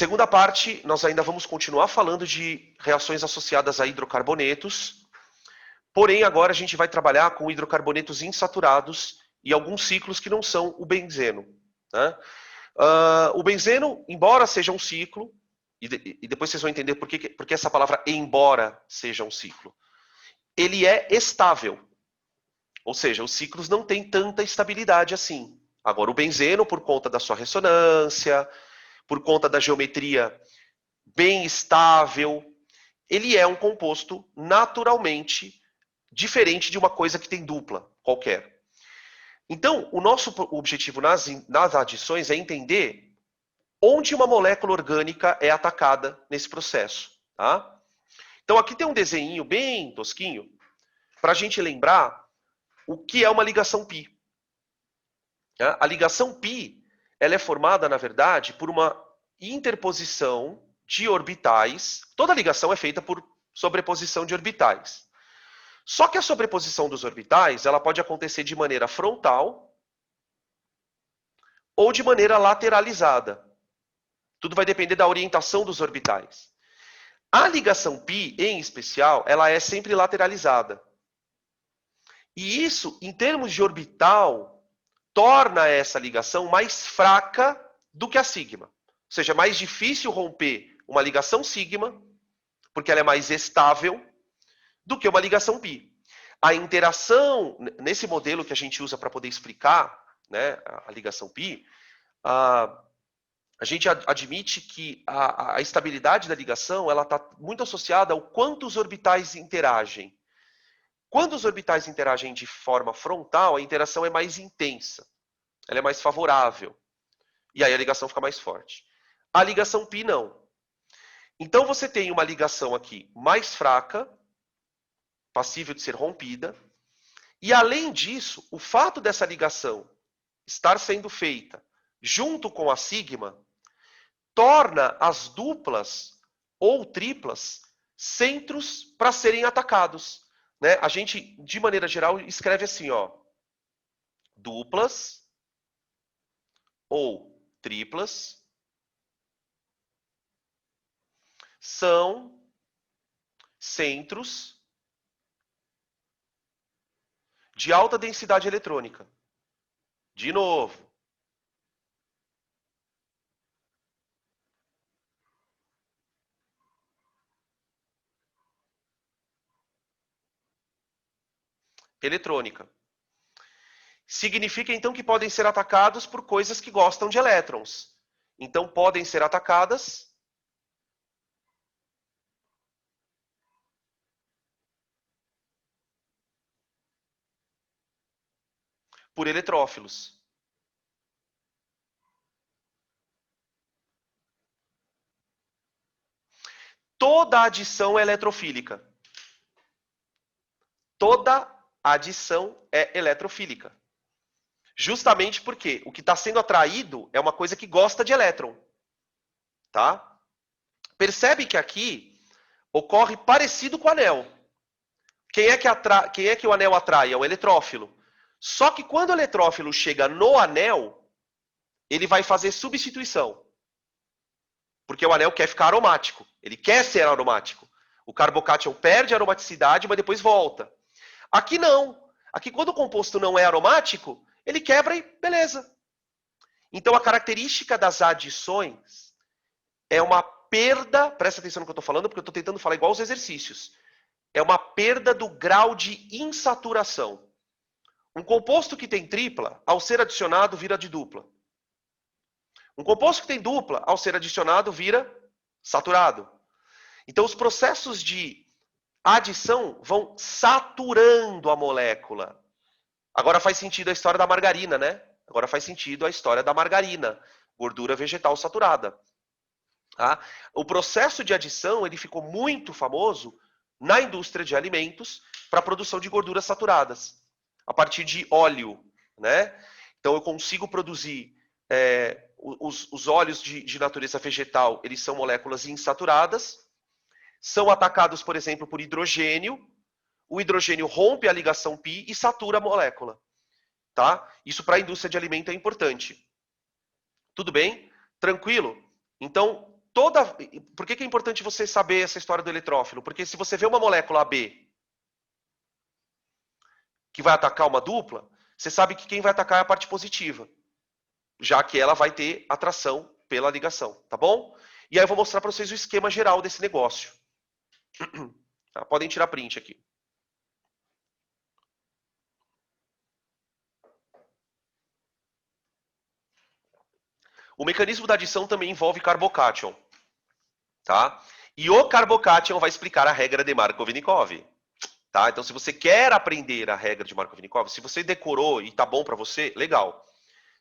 segunda parte, nós ainda vamos continuar falando de reações associadas a hidrocarbonetos, porém agora a gente vai trabalhar com hidrocarbonetos insaturados e alguns ciclos que não são o benzeno. Né? O benzeno, embora seja um ciclo, e depois vocês vão entender por que essa palavra embora seja um ciclo, ele é estável. Ou seja, os ciclos não têm tanta estabilidade assim. Agora, o benzeno, por conta da sua ressonância, por conta da geometria bem estável, ele é um composto naturalmente diferente de uma coisa que tem dupla qualquer. Então, o nosso objetivo nas adições é entender onde uma molécula orgânica é atacada nesse processo. Tá? Então, aqui tem um desenho bem tosquinho para a gente lembrar o que é uma ligação π. A ligação π ela é formada, na verdade, por uma interposição de orbitais. Toda ligação é feita por sobreposição de orbitais. Só que a sobreposição dos orbitais ela pode acontecer de maneira frontal ou de maneira lateralizada. Tudo vai depender da orientação dos orbitais. A ligação π, em especial, ela é sempre lateralizada. E isso, em termos de orbital, torna essa ligação mais fraca do que a sigma. Ou seja, é mais difícil romper uma ligação sigma, porque ela é mais estável, do que uma ligação π. A interação, nesse modelo que a gente usa para poder explicar, né, a ligação π, a gente admite que a estabilidade da ligação está muito associada ao quanto os orbitais interagem. Quando os orbitais interagem de forma frontal, a interação é mais intensa, ela é mais favorável, e aí a ligação fica mais forte. A ligação π não. Então você tem uma ligação aqui mais fraca, passível de ser rompida, e além disso, o fato dessa ligação estar sendo feita junto com a sigma, torna as duplas ou triplas centros para serem atacados. Né? A gente, de maneira geral, escreve assim, ó, duplas ou triplas são centros de alta densidade eletrônica. De novo. Eletrônica. Significa, então, que podem ser atacados por coisas que gostam de elétrons. Então, podem ser atacadas por eletrófilos. Toda adição é eletrofílica. Toda adição é eletrofílica. Justamente porque o que está sendo atraído é uma coisa que gosta de elétron. Tá? Percebe que aqui ocorre parecido com o anel. Quem é que o anel atrai? É o eletrófilo. Só que quando o eletrófilo chega no anel, ele vai fazer substituição. Porque o anel quer ficar aromático. Ele quer ser aromático. O carbocátion perde a aromaticidade, mas depois volta. Aqui não. Aqui, quando o composto não é aromático, ele quebra e beleza. Então, a característica das adições é uma perda, presta atenção no que eu estou falando, porque eu estou tentando falar igual aos exercícios. É uma perda do grau de insaturação. Um composto que tem tripla, ao ser adicionado, vira de dupla. Um composto que tem dupla, ao ser adicionado, vira saturado. Então, os processos de adição vão saturando a molécula. Agora faz sentido a história da margarina, né? Agora faz sentido a história da margarina, gordura vegetal saturada. Tá? O processo de adição ele ficou muito famoso na indústria de alimentos para a produção de gorduras saturadas, a partir de óleo. Né? Então eu consigo produzir os óleos de natureza vegetal, eles são moléculas insaturadas, são atacados, por exemplo, por hidrogênio. O hidrogênio rompe a ligação π e satura a molécula. Tá? Isso para a indústria de alimento é importante. Tudo bem? Tranquilo? Então, Por que é importante você saber essa história do eletrófilo? Porque se você vê uma molécula AB que vai atacar uma dupla, você sabe que quem vai atacar é a parte positiva, já que ela vai ter atração pela ligação, tá bom? E aí eu vou mostrar para vocês o esquema geral desse negócio. Tá? Podem tirar print aqui. O mecanismo da adição também envolve carbocátion, tá? E o carbocátion vai explicar a regra de Markov-Nikov. Tá? Então, se você quer aprender a regra de Markov-Nikov, se você decorou e tá bom para você, legal.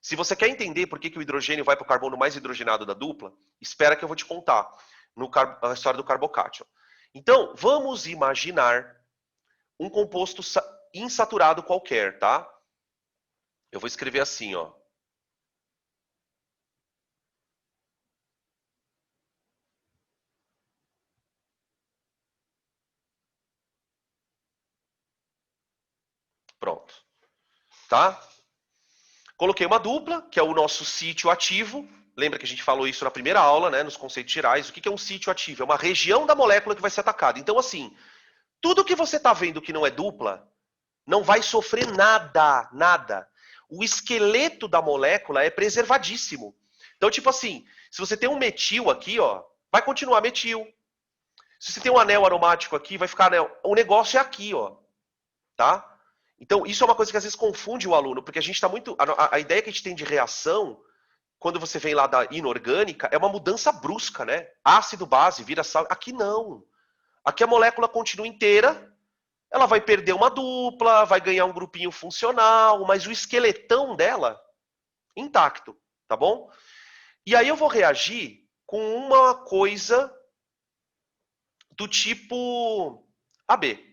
Se você quer entender por que o hidrogênio vai para o carbono mais hidrogenado da dupla, espera que eu vou te contar na história do carbocátion. Então, vamos imaginar um composto insaturado qualquer, tá? Eu vou escrever assim, ó. Pronto. Tá? Coloquei uma dupla, que é o nosso sítio ativo. Lembra que a gente falou isso na primeira aula, né, nos conceitos gerais. O que é um sítio ativo? É uma região da molécula que vai ser atacada. Então, assim, tudo que você está vendo que não é dupla, não vai sofrer nada, nada. O esqueleto da molécula é preservadíssimo. Então, tipo assim, se você tem um metil aqui, ó, vai continuar metil. Se você tem um anel aromático aqui, vai ficar anel. O negócio é aqui, ó. Tá? Então, isso é uma coisa que às vezes confunde o aluno, porque a gente está muito. A ideia que a gente tem de reação, quando você vem lá da inorgânica, é uma mudança brusca, né? Ácido, base, vira sal. Aqui não. Aqui a molécula continua inteira, ela vai perder uma dupla, vai ganhar um grupinho funcional, mas o esqueletão dela intacto, tá bom? E aí eu vou reagir com uma coisa do tipo AB.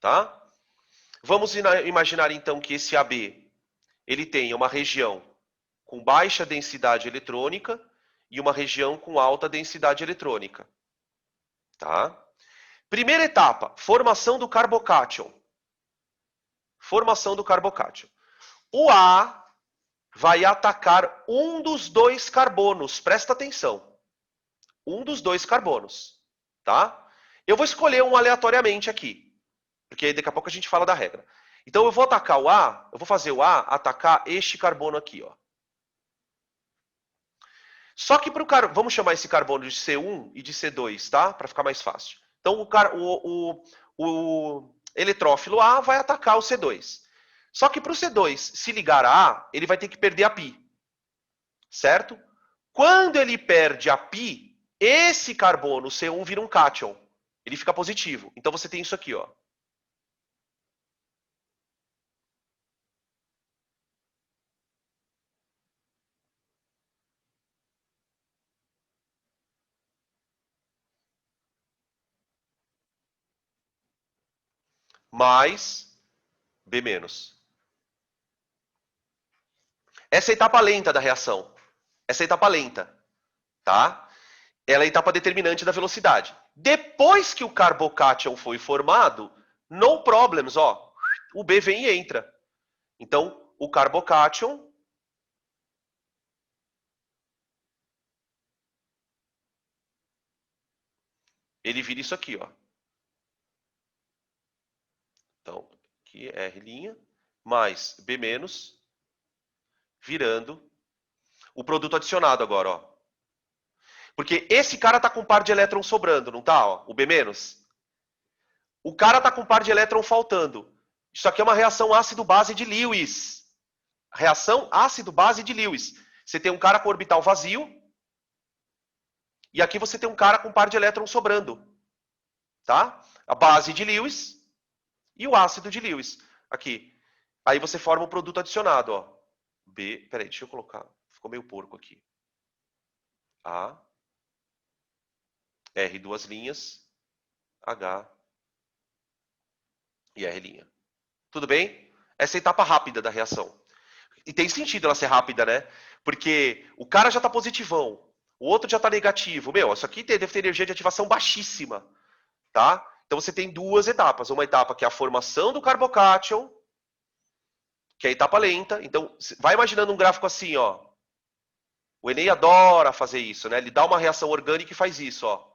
Tá? Vamos imaginar então que esse AB ele tenha uma região com baixa densidade eletrônica e uma região com alta densidade eletrônica. Tá? Primeira etapa, formação do carbocátion. Formação do carbocátion. O A vai atacar um dos dois carbonos. Presta atenção. Um dos dois carbonos. Tá? Eu vou escolher um aleatoriamente aqui. Porque daqui a pouco a gente fala da regra. Então eu vou atacar o A, eu vou fazer o A atacar este carbono aqui, ó. Só que para o carbono, vamos chamar esse carbono de C1 e de C2, tá? Para ficar mais fácil. Então o eletrófilo A vai atacar o C2. Só que para o C2 se ligar a A, ele vai ter que perder a π. Certo? Quando ele perde a π, esse carbono C1 vira um cátion. Ele fica positivo. Então você tem isso aqui, ó. Mais B menos. Essa é a etapa lenta da reação. Essa é a etapa lenta, tá? Ela é a etapa determinante da velocidade. Depois que o carbocátion foi formado, no problems, ó, o B vem e entra. Então, o carbocátion ele vira isso aqui, ó. Então, aqui é R' mais B menos, virando o produto adicionado agora, ó. Porque esse cara tá com um par de elétrons sobrando, não tá? Ó, o B menos. O cara tá com um par de elétrons faltando. Isso aqui é uma reação ácido-base de Lewis. Reação ácido-base de Lewis. Você tem um cara com orbital vazio. E aqui você tem um cara com um par de elétrons sobrando. Tá? A base de Lewis e o ácido de Lewis. Aqui. Aí você forma um produto adicionado, ó. B, peraí, deixa eu colocar. Ficou meio porco aqui. A, R, duas linhas, H e R'. Tudo bem? Essa é a etapa rápida da reação. E tem sentido ela ser rápida, né? Porque o cara já está positivão, o outro já está negativo. Meu, isso aqui deve ter energia de ativação baixíssima, tá? Então você tem duas etapas. Uma etapa que é a formação do carbocátion, que é a etapa lenta. Então, vai imaginando um gráfico assim, ó. O Enem adora fazer isso, né? Ele dá uma reação orgânica e faz isso, ó.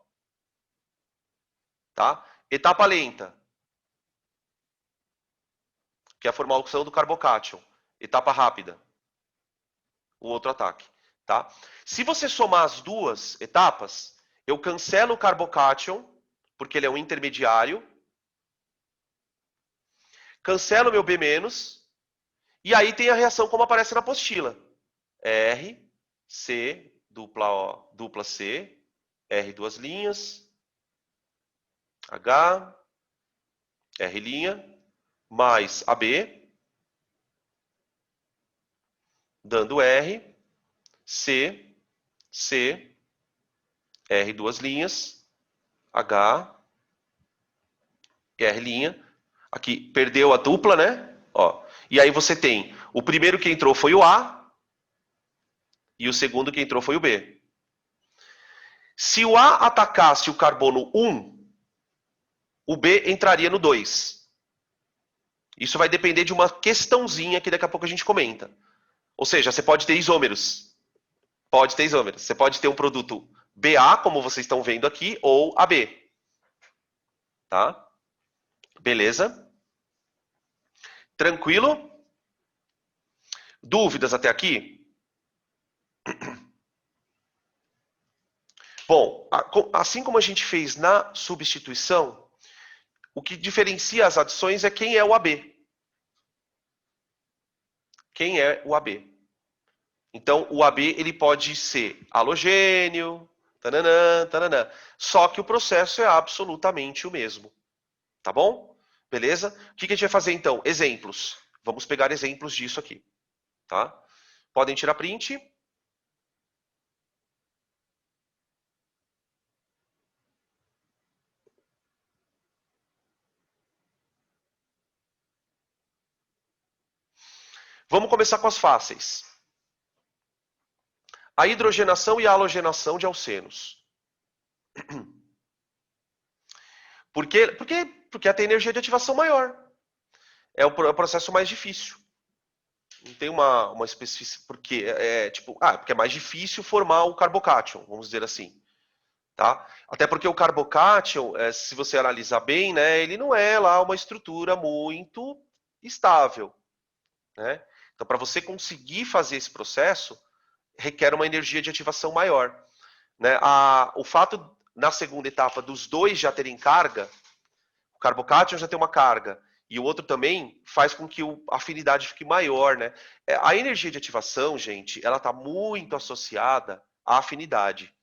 Tá? Etapa lenta, que é a formação do carbocátion. Etapa rápida, o outro ataque. Tá? Se você somar as duas etapas, eu cancelo o carbocátion, porque ele é um intermediário. Cancelo meu B-, e aí tem a reação como aparece na apostila. R, C, dupla O, dupla C, R duas linhas, H, R', mais AB, dando R, C, C, R duas linhas, H, R'. Aqui perdeu a dupla, né? Ó. E aí você tem, o primeiro que entrou foi o A, e o segundo que entrou foi o B. Se o A atacasse o carbono 1, o B entraria no 2. Isso vai depender de uma questãozinha que daqui a pouco a gente comenta. Ou seja, você pode ter isômeros. Pode ter isômeros. Você pode ter um produto BA, como vocês estão vendo aqui, ou AB. Tá? Beleza? Tranquilo? Dúvidas até aqui? Bom, assim como a gente fez na substituição, o que diferencia as adições é quem é o AB. Quem é o AB? Então, o AB ele pode ser halogênio, tananã, tananã. Só que o processo é absolutamente o mesmo. Tá bom? Beleza? O que a gente vai fazer então? Exemplos. Vamos pegar exemplos disso aqui. Tá? Podem tirar print. Vamos começar com as fáceis. A hidrogenação e a halogenação de alcenos. Por quê? Porque ela tem energia de ativação maior. É o processo mais difícil. Não tem uma especificidade. Porque é mais difícil formar o carbocátion, vamos dizer assim. Tá? Até porque o carbocátion, se você analisar bem, né, ele não é lá uma estrutura muito estável. Né? Então, para você conseguir fazer esse processo, requer uma energia de ativação maior. Né? O fato, na segunda etapa, dos dois já terem carga, o carbocátion já tem uma carga, e o outro também faz com que a afinidade fique maior. Né? A energia de ativação, gente, ela está muito associada à afinidade.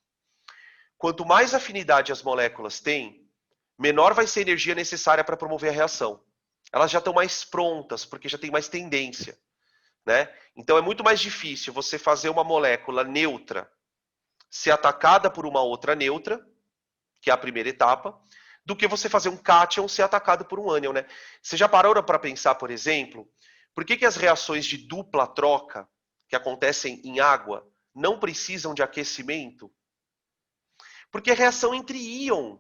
Quanto mais afinidade as moléculas têm, menor vai ser a energia necessária para promover a reação. Elas já estão mais prontas, porque já tem mais tendência. Né? Então é muito mais difícil você fazer uma molécula neutra ser atacada por uma outra neutra, que é a primeira etapa, do que você fazer um cátion ser atacado por um ânion. Né? Você já parou para pensar, por exemplo, por que as reações de dupla troca, que acontecem em água, não precisam de aquecimento? Porque é reação entre íon.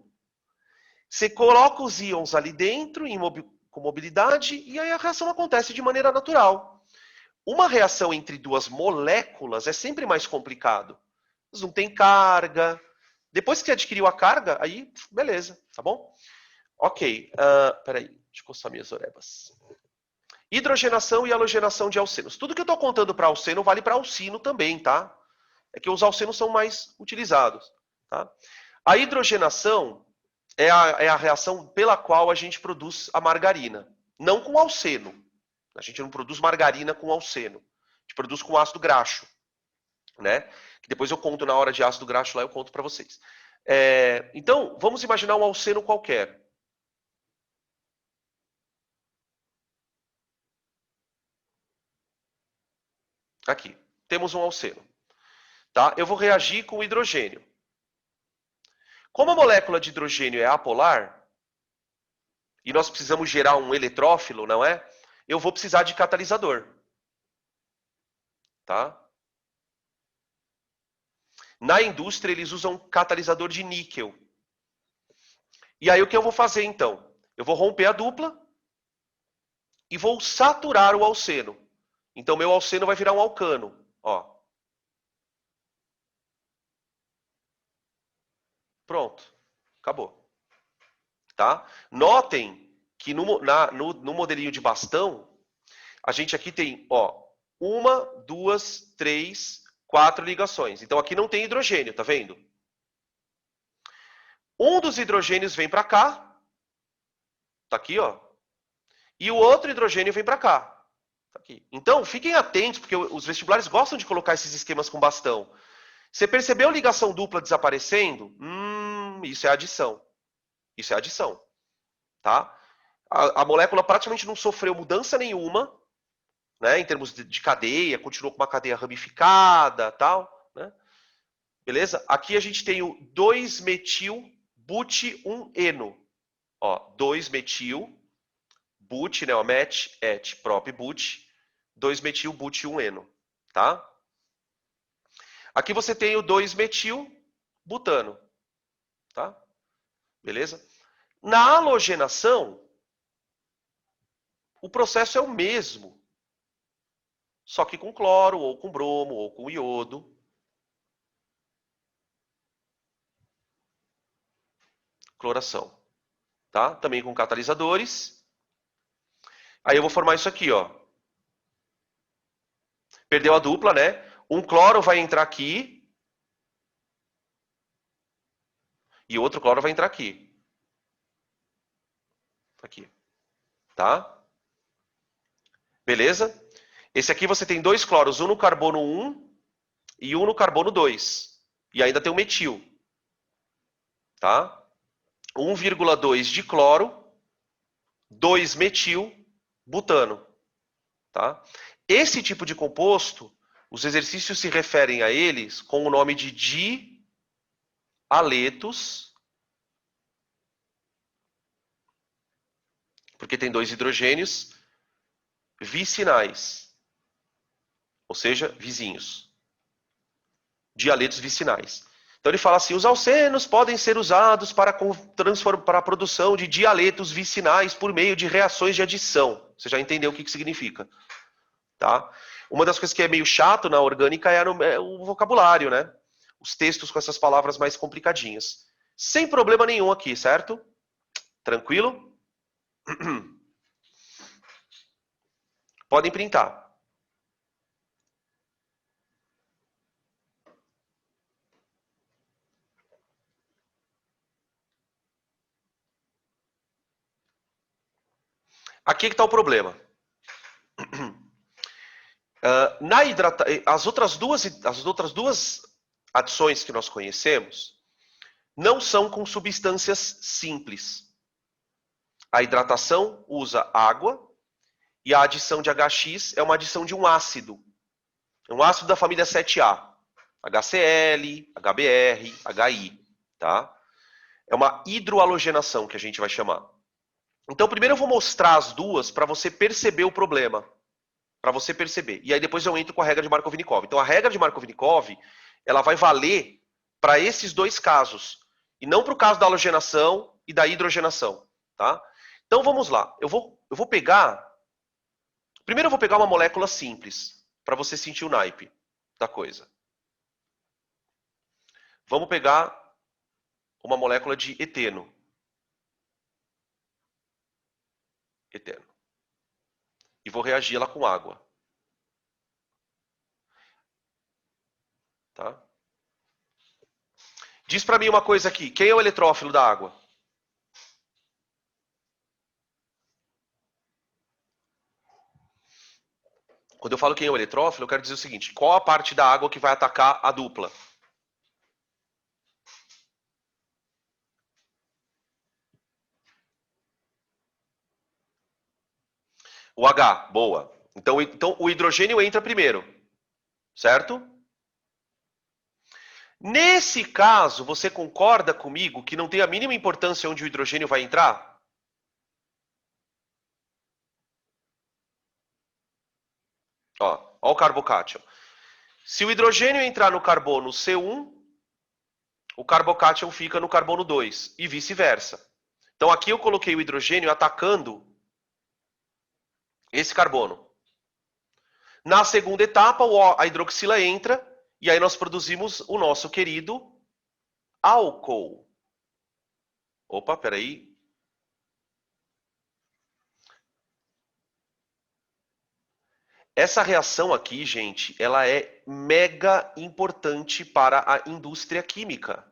Você coloca os íons ali dentro, com mobilidade, e aí a reação acontece de maneira natural. Uma reação entre duas moléculas é sempre mais complicado. Eles não têm carga. Depois que você adquiriu a carga, aí, beleza, tá bom? Ok, peraí, deixa eu coçar minhas orebas. Hidrogenação e halogenação de alcenos. Tudo que eu estou contando para alceno vale para alcino também, tá? É que os alcenos são mais utilizados. Tá? A hidrogenação é a reação pela qual a gente produz a margarina. Não com alceno. A gente não produz margarina com alceno. A gente produz com ácido graxo. Né? Que depois eu conto na hora de ácido graxo lá, eu conto para vocês. Então, vamos imaginar um alceno qualquer. Aqui, temos um alceno. Tá? Eu vou reagir com o hidrogênio. Como a molécula de hidrogênio é apolar, e nós precisamos gerar um eletrófilo, não é? Eu vou precisar de catalisador. Tá? Na indústria, eles usam catalisador de níquel. E aí, o que eu vou fazer, então? Eu vou romper a dupla e vou saturar o alceno. Então, meu alceno vai virar um alcano. Ó. Pronto. Acabou. Tá? Notem que no modelinho de bastão, a gente aqui tem, ó, 1, 2, 3, 4 ligações. Então aqui não tem hidrogênio, tá vendo? Um dos hidrogênios vem para cá. Tá aqui, ó. E o outro hidrogênio vem para cá. Tá aqui. Então, fiquem atentos, porque os vestibulares gostam de colocar esses esquemas com bastão. Você percebeu ligação dupla desaparecendo? Isso é adição. Isso é adição. Tá? A molécula praticamente não sofreu mudança nenhuma, né, em termos de cadeia, continuou com uma cadeia ramificada, tal, né? Beleza? Aqui a gente tem o 2-metil-but-1-eno. Ó, 2-metil, but, né, ó, met, et, prop, but, 2-metil-but-1-eno, tá? Aqui você tem o 2-metil-butano, tá? Beleza? Na halogenação, o processo é o mesmo, só que com cloro, ou com bromo, ou com iodo. Cloração. Tá? Também com catalisadores. Aí eu vou formar isso aqui, ó. Perdeu a dupla, né? Um cloro vai entrar aqui. E outro cloro vai entrar aqui. Aqui. Tá? Beleza? Esse aqui você tem 2 cloros, um no carbono 1 e um no carbono 2. E ainda tem o metil. Tá? 1,2 de cloro, 2 metil, butano. Tá? Esse tipo de composto, os exercícios se referem a eles com o nome de dialetos, porque tem 2 hidrogênios vicinais, ou seja, vizinhos. Dialetos vicinais. Então ele fala assim, os alcenos podem ser usados para a produção de dialetos vicinais por meio de reações de adição. Você já entendeu o que significa. Tá? Uma das coisas que é meio chato na orgânica é o vocabulário, né? Os textos com essas palavras mais complicadinhas. Sem problema nenhum aqui, certo? Tranquilo? Podem printar. Aqui que está o problema. As outras duas adições que nós conhecemos não são com substâncias simples. A hidratação usa água e a adição de HX é uma adição de um ácido. É um ácido da família 7A. HCl, HBr, HI. Tá? É uma hidroalogenação que a gente vai chamar. Então, primeiro eu vou mostrar as duas para você perceber o problema. Para você perceber. E aí depois eu entro com a regra de Markovnikov. Então, a regra de Markovnikov, ela vai valer para esses dois casos. E não para o caso da halogenação e da hidrogenação. Tá? Então, vamos lá. Eu vou pegar... Primeiro eu vou pegar uma molécula simples, para você sentir o naipe da coisa. Vamos pegar uma molécula de eteno. Eteno. E vou reagir ela com água. Tá? Diz para mim uma coisa aqui. Quem é o eletrófilo da água? Quando eu falo quem é o eletrófilo, eu quero dizer o seguinte. Qual a parte da água que vai atacar a dupla? O H, boa. Então o hidrogênio entra primeiro. Certo? Nesse caso, você concorda comigo que não tem a mínima importância onde o hidrogênio vai entrar? Ó o carbocátion. Se o hidrogênio entrar no carbono C1, o carbocátion fica no carbono 2 e vice-versa. Então aqui eu coloquei o hidrogênio atacando esse carbono. Na segunda etapa, a hidroxila entra e aí nós produzimos o nosso querido álcool. Opa, peraí. Essa reação aqui, gente, ela é mega importante para a indústria química.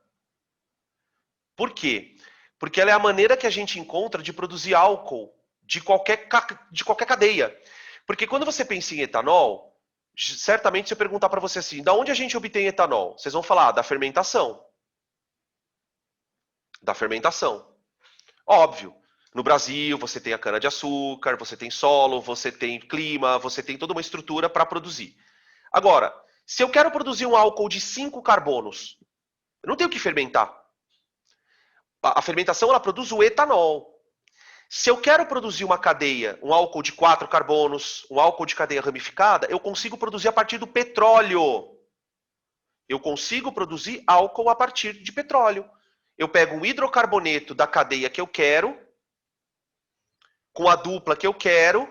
Por quê? Porque ela é a maneira que a gente encontra de produzir álcool de qualquer cadeia. Porque quando você pensa em etanol, certamente se eu perguntar para você assim, da onde a gente obtém etanol? Vocês vão falar, da fermentação. Da fermentação. Óbvio. No Brasil, você tem a cana-de-açúcar, você tem solo, você tem clima, você tem toda uma estrutura para produzir. Agora, se eu quero produzir um álcool de 5 carbonos, eu não tenho que fermentar. A fermentação ela produz o etanol. Se eu quero produzir uma cadeia, um álcool de 4 carbonos, um álcool de cadeia ramificada, eu consigo produzir a partir do petróleo. Eu consigo produzir álcool a partir de petróleo. Eu pego um hidrocarboneto da cadeia que eu quero, com a dupla que eu quero,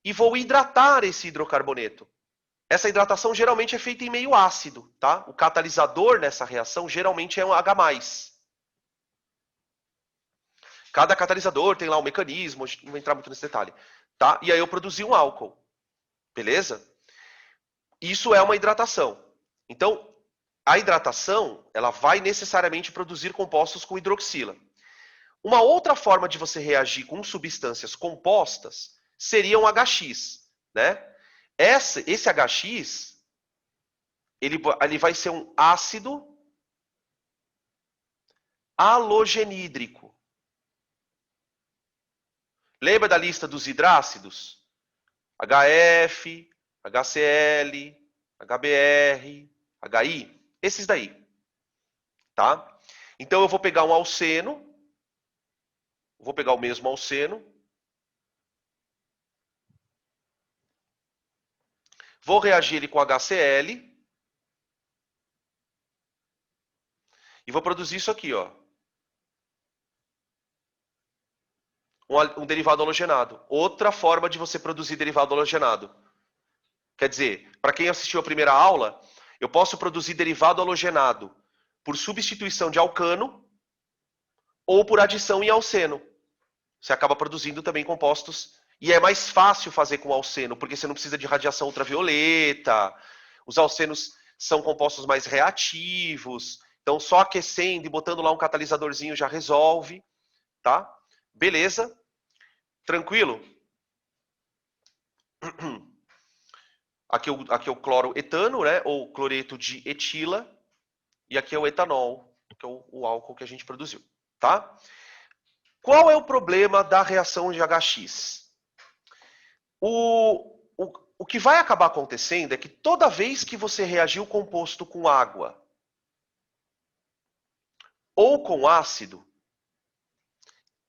e vou hidratar esse hidrocarboneto. Essa hidratação geralmente é feita em meio ácido, tá? O catalisador nessa reação geralmente é um H+. Cada catalisador tem lá um mecanismo, não vou entrar muito nesse detalhe, tá? E aí eu produzi um álcool, beleza? Isso é uma hidratação. Então, a hidratação, ela vai necessariamente produzir compostos com hidroxila. Uma outra forma de você reagir com substâncias compostas seria um HX, né? Esse HX, ele vai ser um ácido halogenídrico. Lembra da lista dos hidrácidos? HF, HCl, HBr, HI, esses daí, tá? Então eu vou pegar um alceno, vou pegar o mesmo alceno, vou reagir ele com HCl e vou produzir isso aqui, ó. Um derivado halogenado. Outra forma de você produzir derivado halogenado. Quer dizer, para quem assistiu a primeira aula, eu posso produzir derivado halogenado por substituição de alcano ou por adição em alceno. Você acaba produzindo também compostos. E é mais fácil fazer com alceno, porque você não precisa de radiação ultravioleta. Os alcenos são compostos mais reativos. Então, só aquecendo e botando lá um catalisadorzinho já resolve. Tá? Beleza? Tranquilo? Aqui é o cloroetano, né? Ou cloreto de etila. E aqui é o etanol, que é o álcool que a gente produziu. Tá? Qual é o problema da reação de HX? O que vai acabar acontecendo é que toda vez que você reagir o composto com água ou com ácido,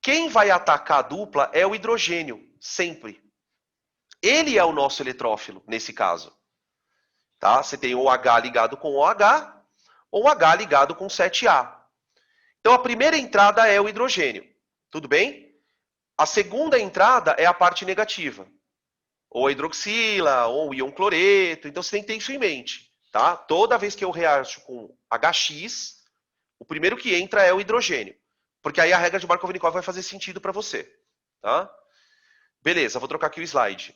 quem vai atacar a dupla é o hidrogênio, sempre. Ele é o nosso eletrófilo, nesse caso. Tá? Você tem o H ligado com OH ou o H ligado com 7A. Então a primeira entrada é o hidrogênio. Tudo bem? A segunda entrada é a parte negativa. Ou a hidroxila, ou o íon cloreto. Então você tem que ter isso em mente. Tá? Toda vez que eu reajo com HX, o primeiro que entra é o hidrogênio. Porque aí a regra de Markovnikov vai fazer sentido para você. Tá? Beleza, vou trocar aqui o slide.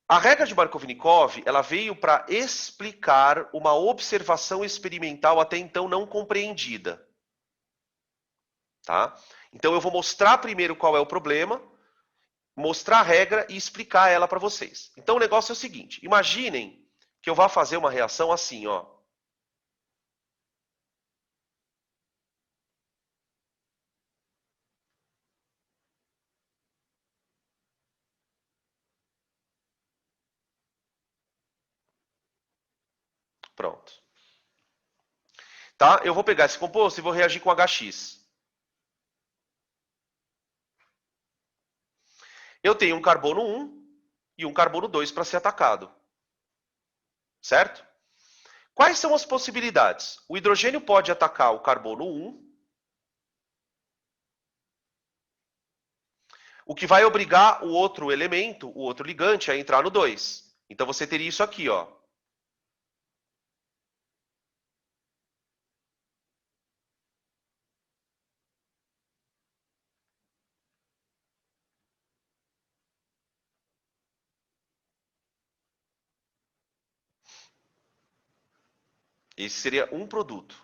A regra de Markovnikov, ela veio para explicar uma observação experimental até então não compreendida. Tá? Então eu vou mostrar primeiro qual é o problema, mostrar a regra e explicar ela para vocês. Então o negócio é o seguinte, imaginem que eu vá fazer uma reação assim, ó. Pronto. Tá? Eu vou pegar esse composto e vou reagir com HX. Eu tenho um carbono 1 e um carbono 2 para ser atacado. Certo? Quais são as possibilidades? O hidrogênio pode atacar o carbono 1, o que vai obrigar o outro elemento, o outro ligante, a entrar no 2. Então você teria isso aqui, ó. Esse seria um produto.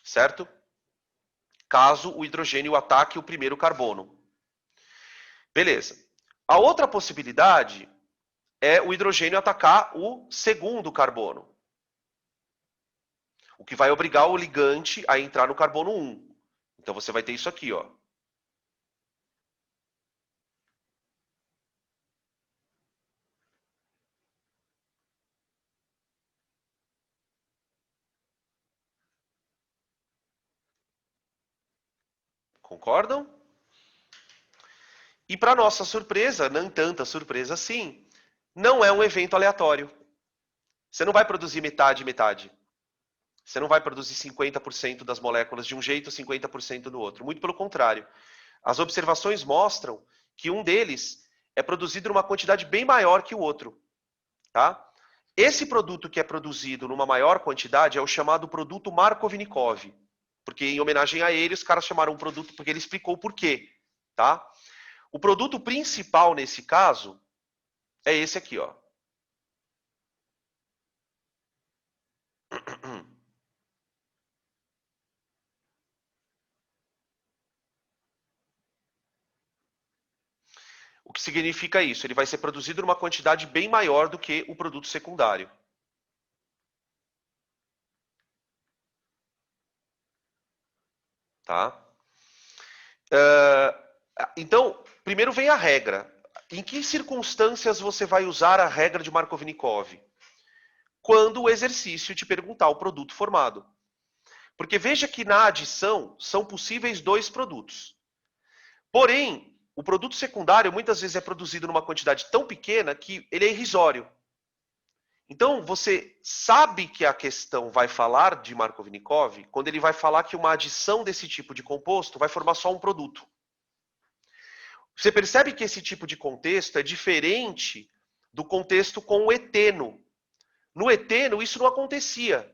Certo? Caso o hidrogênio ataque o primeiro carbono. Beleza. A outra possibilidade é o hidrogênio atacar o segundo carbono. O que vai obrigar o ligante a entrar no carbono 1. Então você vai ter isso aqui, ó. Concordam? E para nossa surpresa, não tanta surpresa assim, não é um evento aleatório. Você não vai produzir metade, metade. Você não vai produzir 50% das moléculas de um jeito, 50% do outro. Muito pelo contrário. As observações mostram que um deles é produzido numa quantidade bem maior que o outro. Tá? Esse produto que é produzido numa maior quantidade é o chamado produto Markovnikov. Porque em homenagem a ele, os caras chamaram um produto porque ele explicou o porquê. Tá? O produto principal nesse caso é esse aqui, ó. O que significa isso? Ele vai ser produzido numa quantidade bem maior do que o produto secundário. Tá? Então, primeiro vem a regra. Em que circunstâncias você vai usar a regra de Markovnikov? Quando o exercício te perguntar o produto formado. Porque veja que na adição são possíveis dois produtos. Porém, o produto secundário muitas vezes é produzido numa quantidade tão pequena que ele é irrisório. Então, você sabe que a questão vai falar de Markovnikov quando ele vai falar que uma adição desse tipo de composto vai formar só um produto. Você percebe que esse tipo de contexto é diferente do contexto com o eteno. No eteno, isso não acontecia.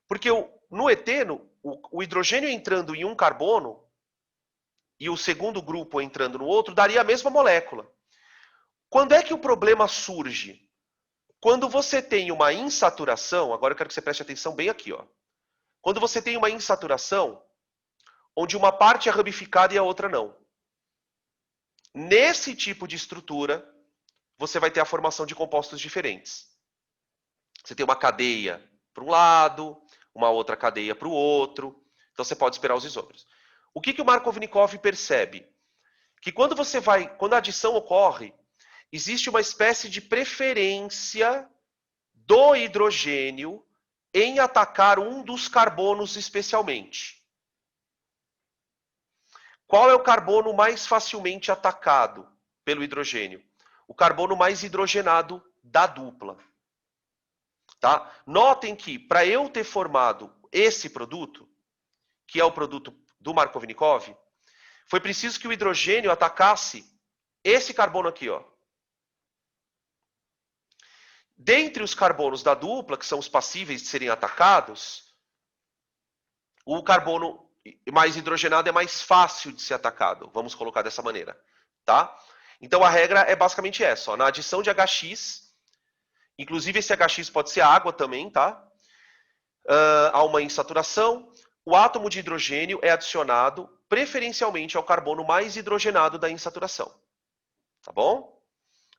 Porque no eteno, o hidrogênio entrando em um carbono e o segundo grupo entrando no outro, daria a mesma molécula. Quando é que o problema surge? Quando você tem uma insaturação, agora eu quero que você preste atenção bem aqui, ó. Quando você tem uma insaturação, onde uma parte é ramificada e a outra não. Nesse tipo de estrutura, você vai ter a formação de compostos diferentes. Você tem uma cadeia para um lado, uma outra cadeia para o outro. Então você pode esperar os isômeros. O que o Markovnikov percebe? Que quando quando a adição ocorre, existe uma espécie de preferência do hidrogênio em atacar um dos carbonos especialmente. Qual é o carbono mais facilmente atacado pelo hidrogênio? O carbono mais hidrogenado da dupla. Tá? Notem que para eu ter formado esse produto, que é o produto do Markovnikov, foi preciso que o hidrogênio atacasse esse carbono aqui, ó. Dentre os carbonos da dupla, que são os passíveis de serem atacados, o carbono mais hidrogenado é mais fácil de ser atacado. Vamos colocar dessa maneira, tá? Então a regra é basicamente essa, ó. Na adição de HX, inclusive esse HX pode ser água também, tá? Há uma insaturação, o átomo de hidrogênio é adicionado preferencialmente ao carbono mais hidrogenado da insaturação. Tá bom?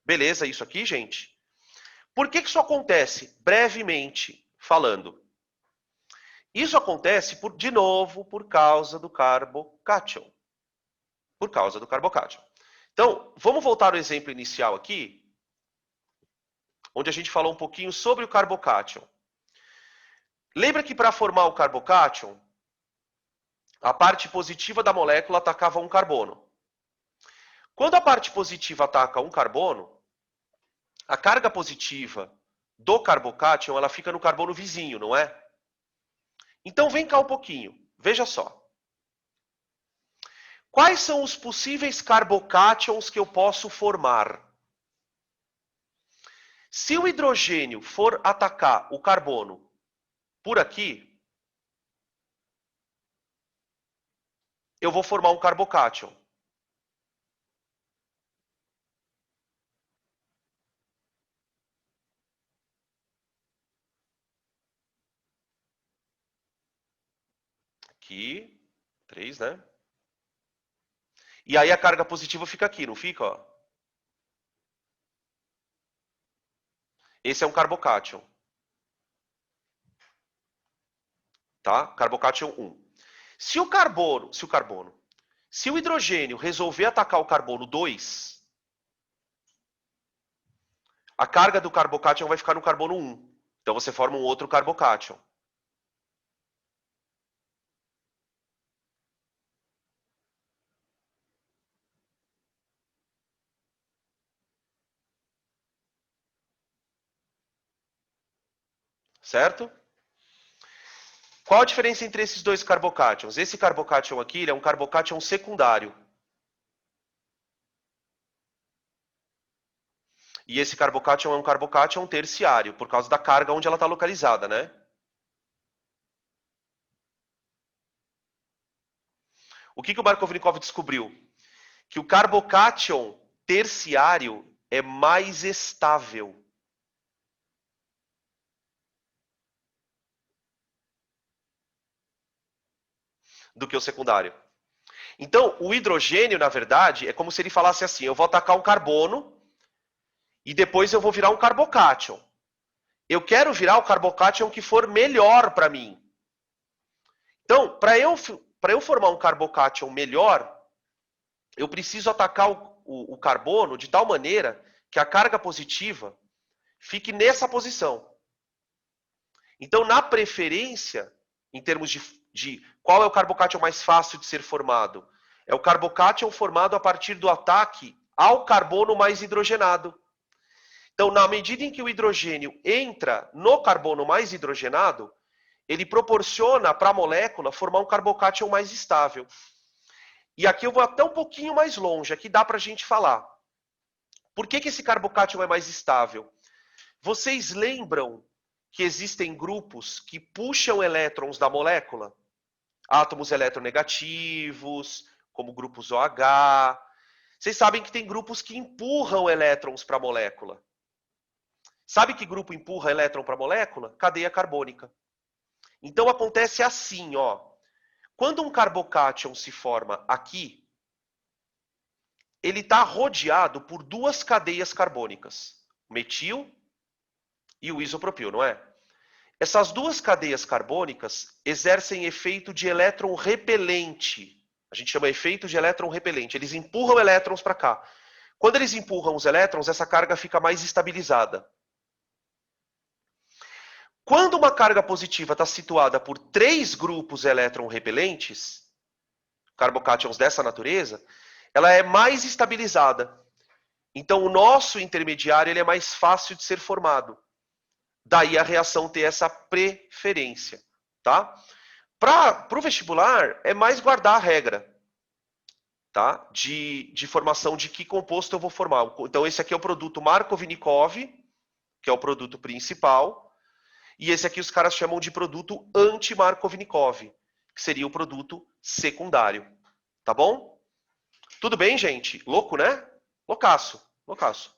Beleza isso aqui, gente? Por que isso acontece? Brevemente falando. Isso acontece, de novo, por causa do carbocátion. Por causa do carbocátion. Então, vamos voltar ao exemplo inicial aqui, onde a gente falou um pouquinho sobre o carbocátion. Lembra que para formar o carbocátion, a parte positiva da molécula atacava um carbono. Quando a parte positiva ataca um carbono, a carga positiva do carbocátion ela fica no carbono vizinho, não é? Então vem cá um pouquinho, veja só. Quais são os possíveis carbocátions que eu posso formar? Se o hidrogênio for atacar o carbono por aqui, eu vou formar um carbocátion. Aqui, 3, né? E aí a carga positiva fica aqui, não fica? Ó? Esse é um carbocátion. Tá? Carbocátion 1. Se o hidrogênio resolver atacar o carbono 2, a carga do carbocátion vai ficar no carbono 1. Então você forma um outro carbocátion. Certo? Qual a diferença entre esses dois carbocátions? Esse carbocátion aqui ele é um carbocátion secundário. E esse carbocátion é um carbocátion terciário, por causa da carga onde ela está localizada, né? O que o Markovnikov descobriu? Que o carbocátion terciário é mais estável. Do que o secundário. Então, o hidrogênio, na verdade, é como se ele falasse assim, eu vou atacar um carbono e depois eu vou virar um carbocátion. Eu quero virar o carbocátion que for melhor para mim. Então, para eu formar um carbocátion melhor, eu preciso atacar o carbono de tal maneira que a carga positiva fique nessa posição. Então, na preferência, em termos de qual é o carbocátion mais fácil de ser formado, é o carbocátion formado a partir do ataque ao carbono mais hidrogenado. Então, na medida em que o hidrogênio entra no carbono mais hidrogenado, ele proporciona para a molécula formar um carbocátion mais estável. E aqui eu vou até um pouquinho mais longe, aqui dá para a gente falar. Por que esse carbocátion é mais estável? Vocês lembram que existem grupos que puxam elétrons da molécula? Átomos eletronegativos, como grupos OH. Vocês sabem que tem grupos que empurram elétrons para a molécula. Sabe que grupo empurra elétron para a molécula? Cadeia carbônica. Então acontece assim, ó. Quando um carbocátion se forma aqui, ele está rodeado por duas cadeias carbônicas, o metil e o isopropil, não é? Essas duas cadeias carbônicas exercem efeito de elétron repelente. A gente chama efeito de elétron repelente. Eles empurram elétrons para cá. Quando eles empurram os elétrons, essa carga fica mais estabilizada. Quando uma carga positiva está situada por 3 grupos elétron repelentes, carbocátions dessa natureza, ela é mais estabilizada. Então, o nosso intermediário ele é mais fácil de ser formado. Daí a reação ter essa preferência. Tá? Para o vestibular, é mais guardar a regra. Tá? De formação de que composto eu vou formar. Então, esse aqui é o produto Markovnikov, que é o produto principal. E esse aqui os caras chamam de produto anti-Markovnikov, que seria o produto secundário. Tá bom? Tudo bem, gente? Louco, né? Loucaço. Loucaço.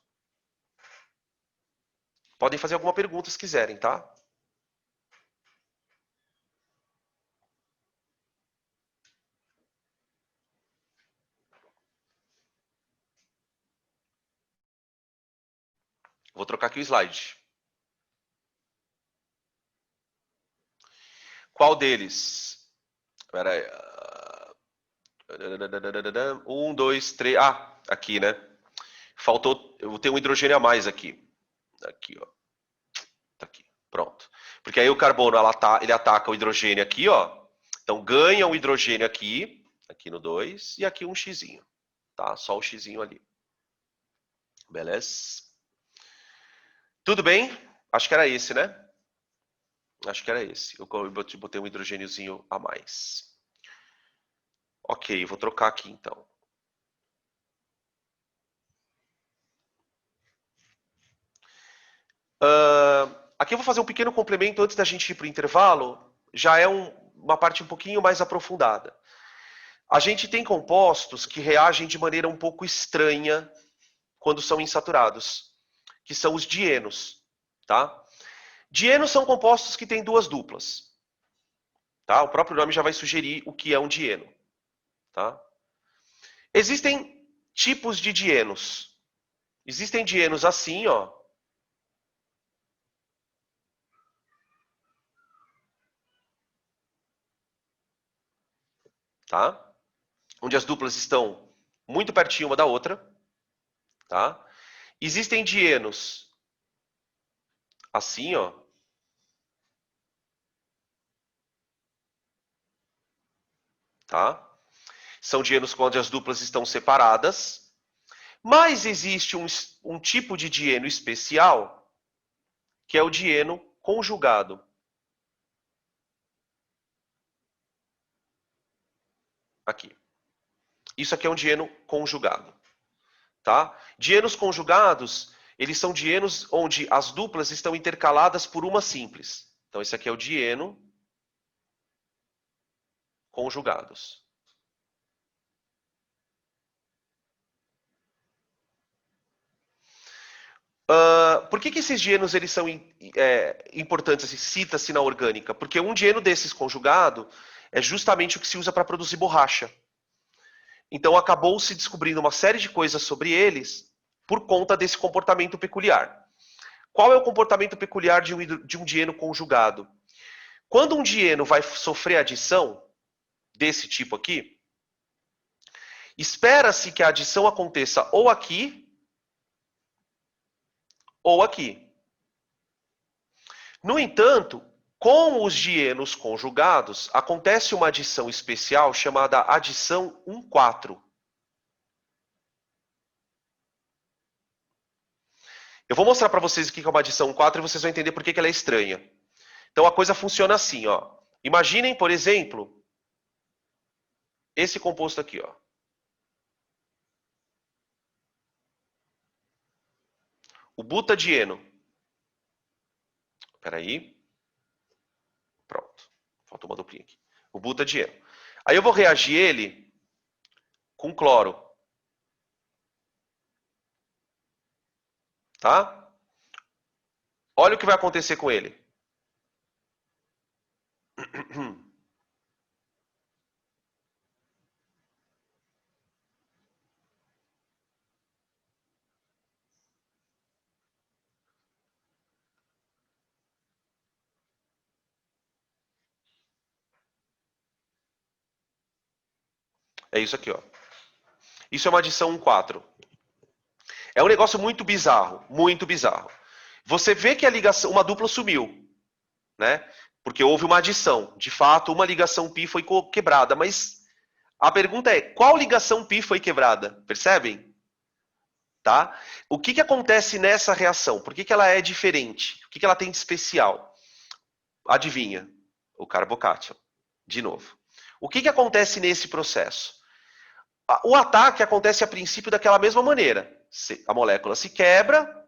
Podem fazer alguma pergunta se quiserem, tá? Vou trocar aqui o slide. Qual deles? Espera aí. 1, 2, 3. Ah, aqui, né? Faltou. Eu tenho um hidrogênio a mais aqui. Aqui, ó. Tá aqui. Pronto. Porque aí o carbono ele ataca o hidrogênio aqui, ó. Então ganha um hidrogênio aqui no 2, e aqui um xzinho. Tá? Só o xzinho ali. Beleza? Tudo bem? Acho que era esse, né? Acho que era esse. Eu botei um hidrogêniozinho a mais. Ok, vou trocar aqui então. Aqui eu vou fazer um pequeno complemento antes da gente ir para o intervalo. Já é uma parte um pouquinho mais aprofundada. A gente tem compostos que reagem de maneira um pouco estranha quando são insaturados, que são os dienos. Tá? Dienos são compostos que têm duas duplas. Tá? O próprio nome já vai sugerir o que é um dieno. Tá? Existem tipos de dienos. Existem dienos assim, ó. Tá? Onde as duplas estão muito pertinho uma da outra. Tá? Existem dienos assim, ó. Tá? São dienos onde as duplas estão separadas. Mas existe um tipo de dieno especial, que é o dieno conjugado. Aqui. Isso aqui é um dieno conjugado. Tá? Dienos conjugados, eles são dienos onde as duplas estão intercaladas por uma simples. Então, esse aqui é o dieno conjugados. Por que esses dienos eles são importantes? Assim, cita-se na orgânica. Porque um dieno desses conjugado é justamente o que se usa para produzir borracha. Então acabou se descobrindo uma série de coisas sobre eles por conta desse comportamento peculiar. Qual é o comportamento peculiar de um dieno conjugado? Quando um dieno vai sofrer adição, desse tipo aqui, espera-se que a adição aconteça ou aqui, ou aqui. No entanto, com os dienos conjugados, acontece uma adição especial chamada adição 1,4. Eu vou mostrar para vocês o que é uma adição 1,4 e vocês vão entender por que ela é estranha. Então a coisa funciona assim, ó. Imaginem, por exemplo, esse composto aqui, ó. O butadieno. Espera aí. Pronto. Faltou uma duplinha aqui. O butadieno. Aí eu vou reagir ele com cloro. Tá? Olha o que vai acontecer com ele. É isso aqui, ó. Isso é uma adição 1,4. É um negócio muito bizarro, muito bizarro. Você vê que a ligação, uma dupla sumiu, né? Porque houve uma adição. De fato, uma ligação π foi quebrada, mas a pergunta é, qual ligação π foi quebrada? Percebem? Tá? O que acontece nessa reação? Por que ela é diferente? O que ela tem de especial? Adivinha? O carbocátion. De novo. O que acontece nesse processo? O ataque acontece a princípio daquela mesma maneira. A molécula se quebra.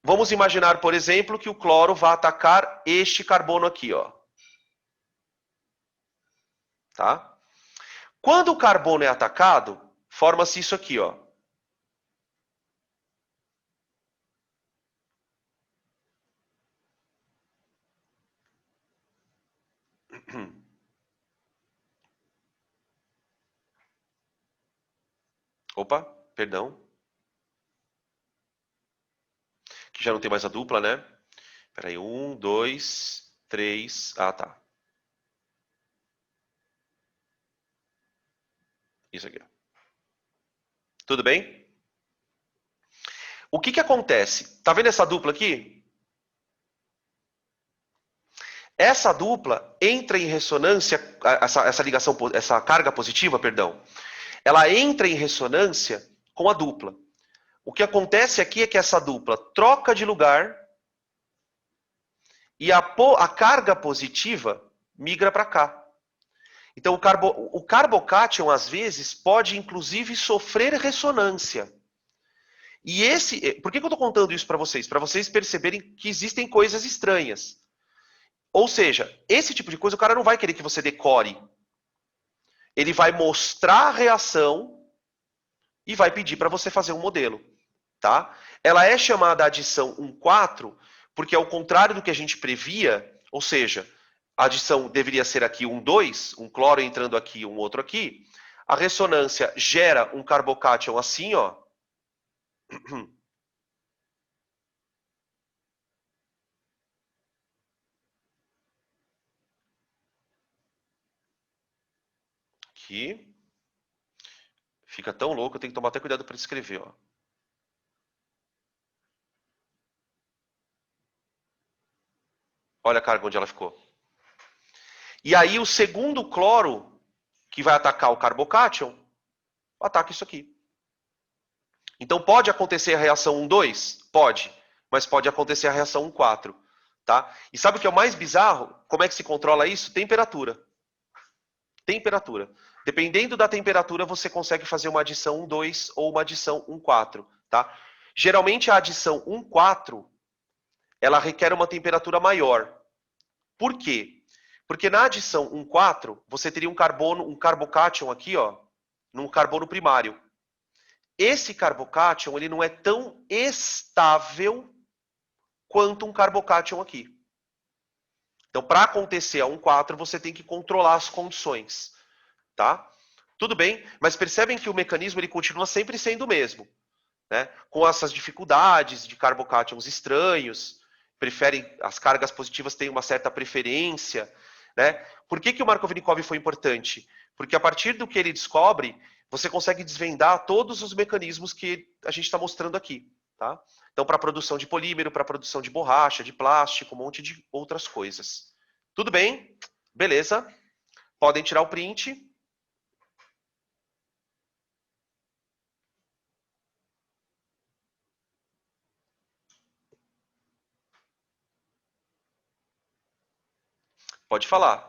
Vamos imaginar, por exemplo, que o cloro vai atacar este carbono aqui, ó. Tá? Quando o carbono é atacado, forma-se isso aqui, ó. Opa, perdão. Que já não tem mais a dupla, né? Espera aí, 1, 2, 3. Ah, tá. Isso aqui. Tudo bem? O que acontece? Tá vendo essa dupla aqui? Essa dupla entra em ressonância, essa ligação, essa carga positiva, perdão, ela entra em ressonância com a dupla. O que acontece aqui é que essa dupla troca de lugar e a carga positiva migra para cá. Então, o carbocátion, às vezes, pode, inclusive, sofrer ressonância. E por que eu estou contando isso para vocês? Para vocês perceberem que existem coisas estranhas. Ou seja, esse tipo de coisa o cara não vai querer que você decore. Ele vai mostrar a reação e vai pedir para você fazer um modelo. Tá? Ela é chamada adição 1,4 porque, ao contrário do que a gente previa, ou seja, a adição deveria ser aqui um 2, um cloro entrando aqui, um outro aqui. A ressonância gera um carbocation assim, ó. Aqui. Fica tão louco, eu tenho que tomar até cuidado para escrever, ó. Olha a carga onde ela ficou. E aí o segundo cloro, que vai atacar o carbocation, ataca isso aqui. Então pode acontecer a reação 1,2? Pode. Mas pode acontecer a reação 1,4. Tá? E sabe o que é o mais bizarro? Como é que se controla isso? Temperatura. Temperatura. Dependendo da temperatura, você consegue fazer uma adição 1,2 ou uma adição 1,4. Tá? Geralmente a adição 1,4 ela requer uma temperatura maior. Por quê? Porque na adição 1,4 você teria um carbono, um carbocation aqui, ó, num carbono primário. Esse carbocation ele não é tão estável quanto um carbocation aqui. Então, para acontecer a 1,4, você tem que controlar as condições, tá? Tudo bem, mas percebem que o mecanismo ele continua sempre sendo o mesmo, né? Com essas dificuldades de carbocations estranhos, preferem as cargas positivas têm uma certa preferência, né? Por que o Markovnikov foi importante? Porque a partir do que ele descobre, você consegue desvendar todos os mecanismos que a gente está mostrando aqui, tá? Então, para a produção de polímero, para a produção de borracha, de plástico, um monte de outras coisas. Tudo bem? Beleza. Podem tirar o print. Pode falar.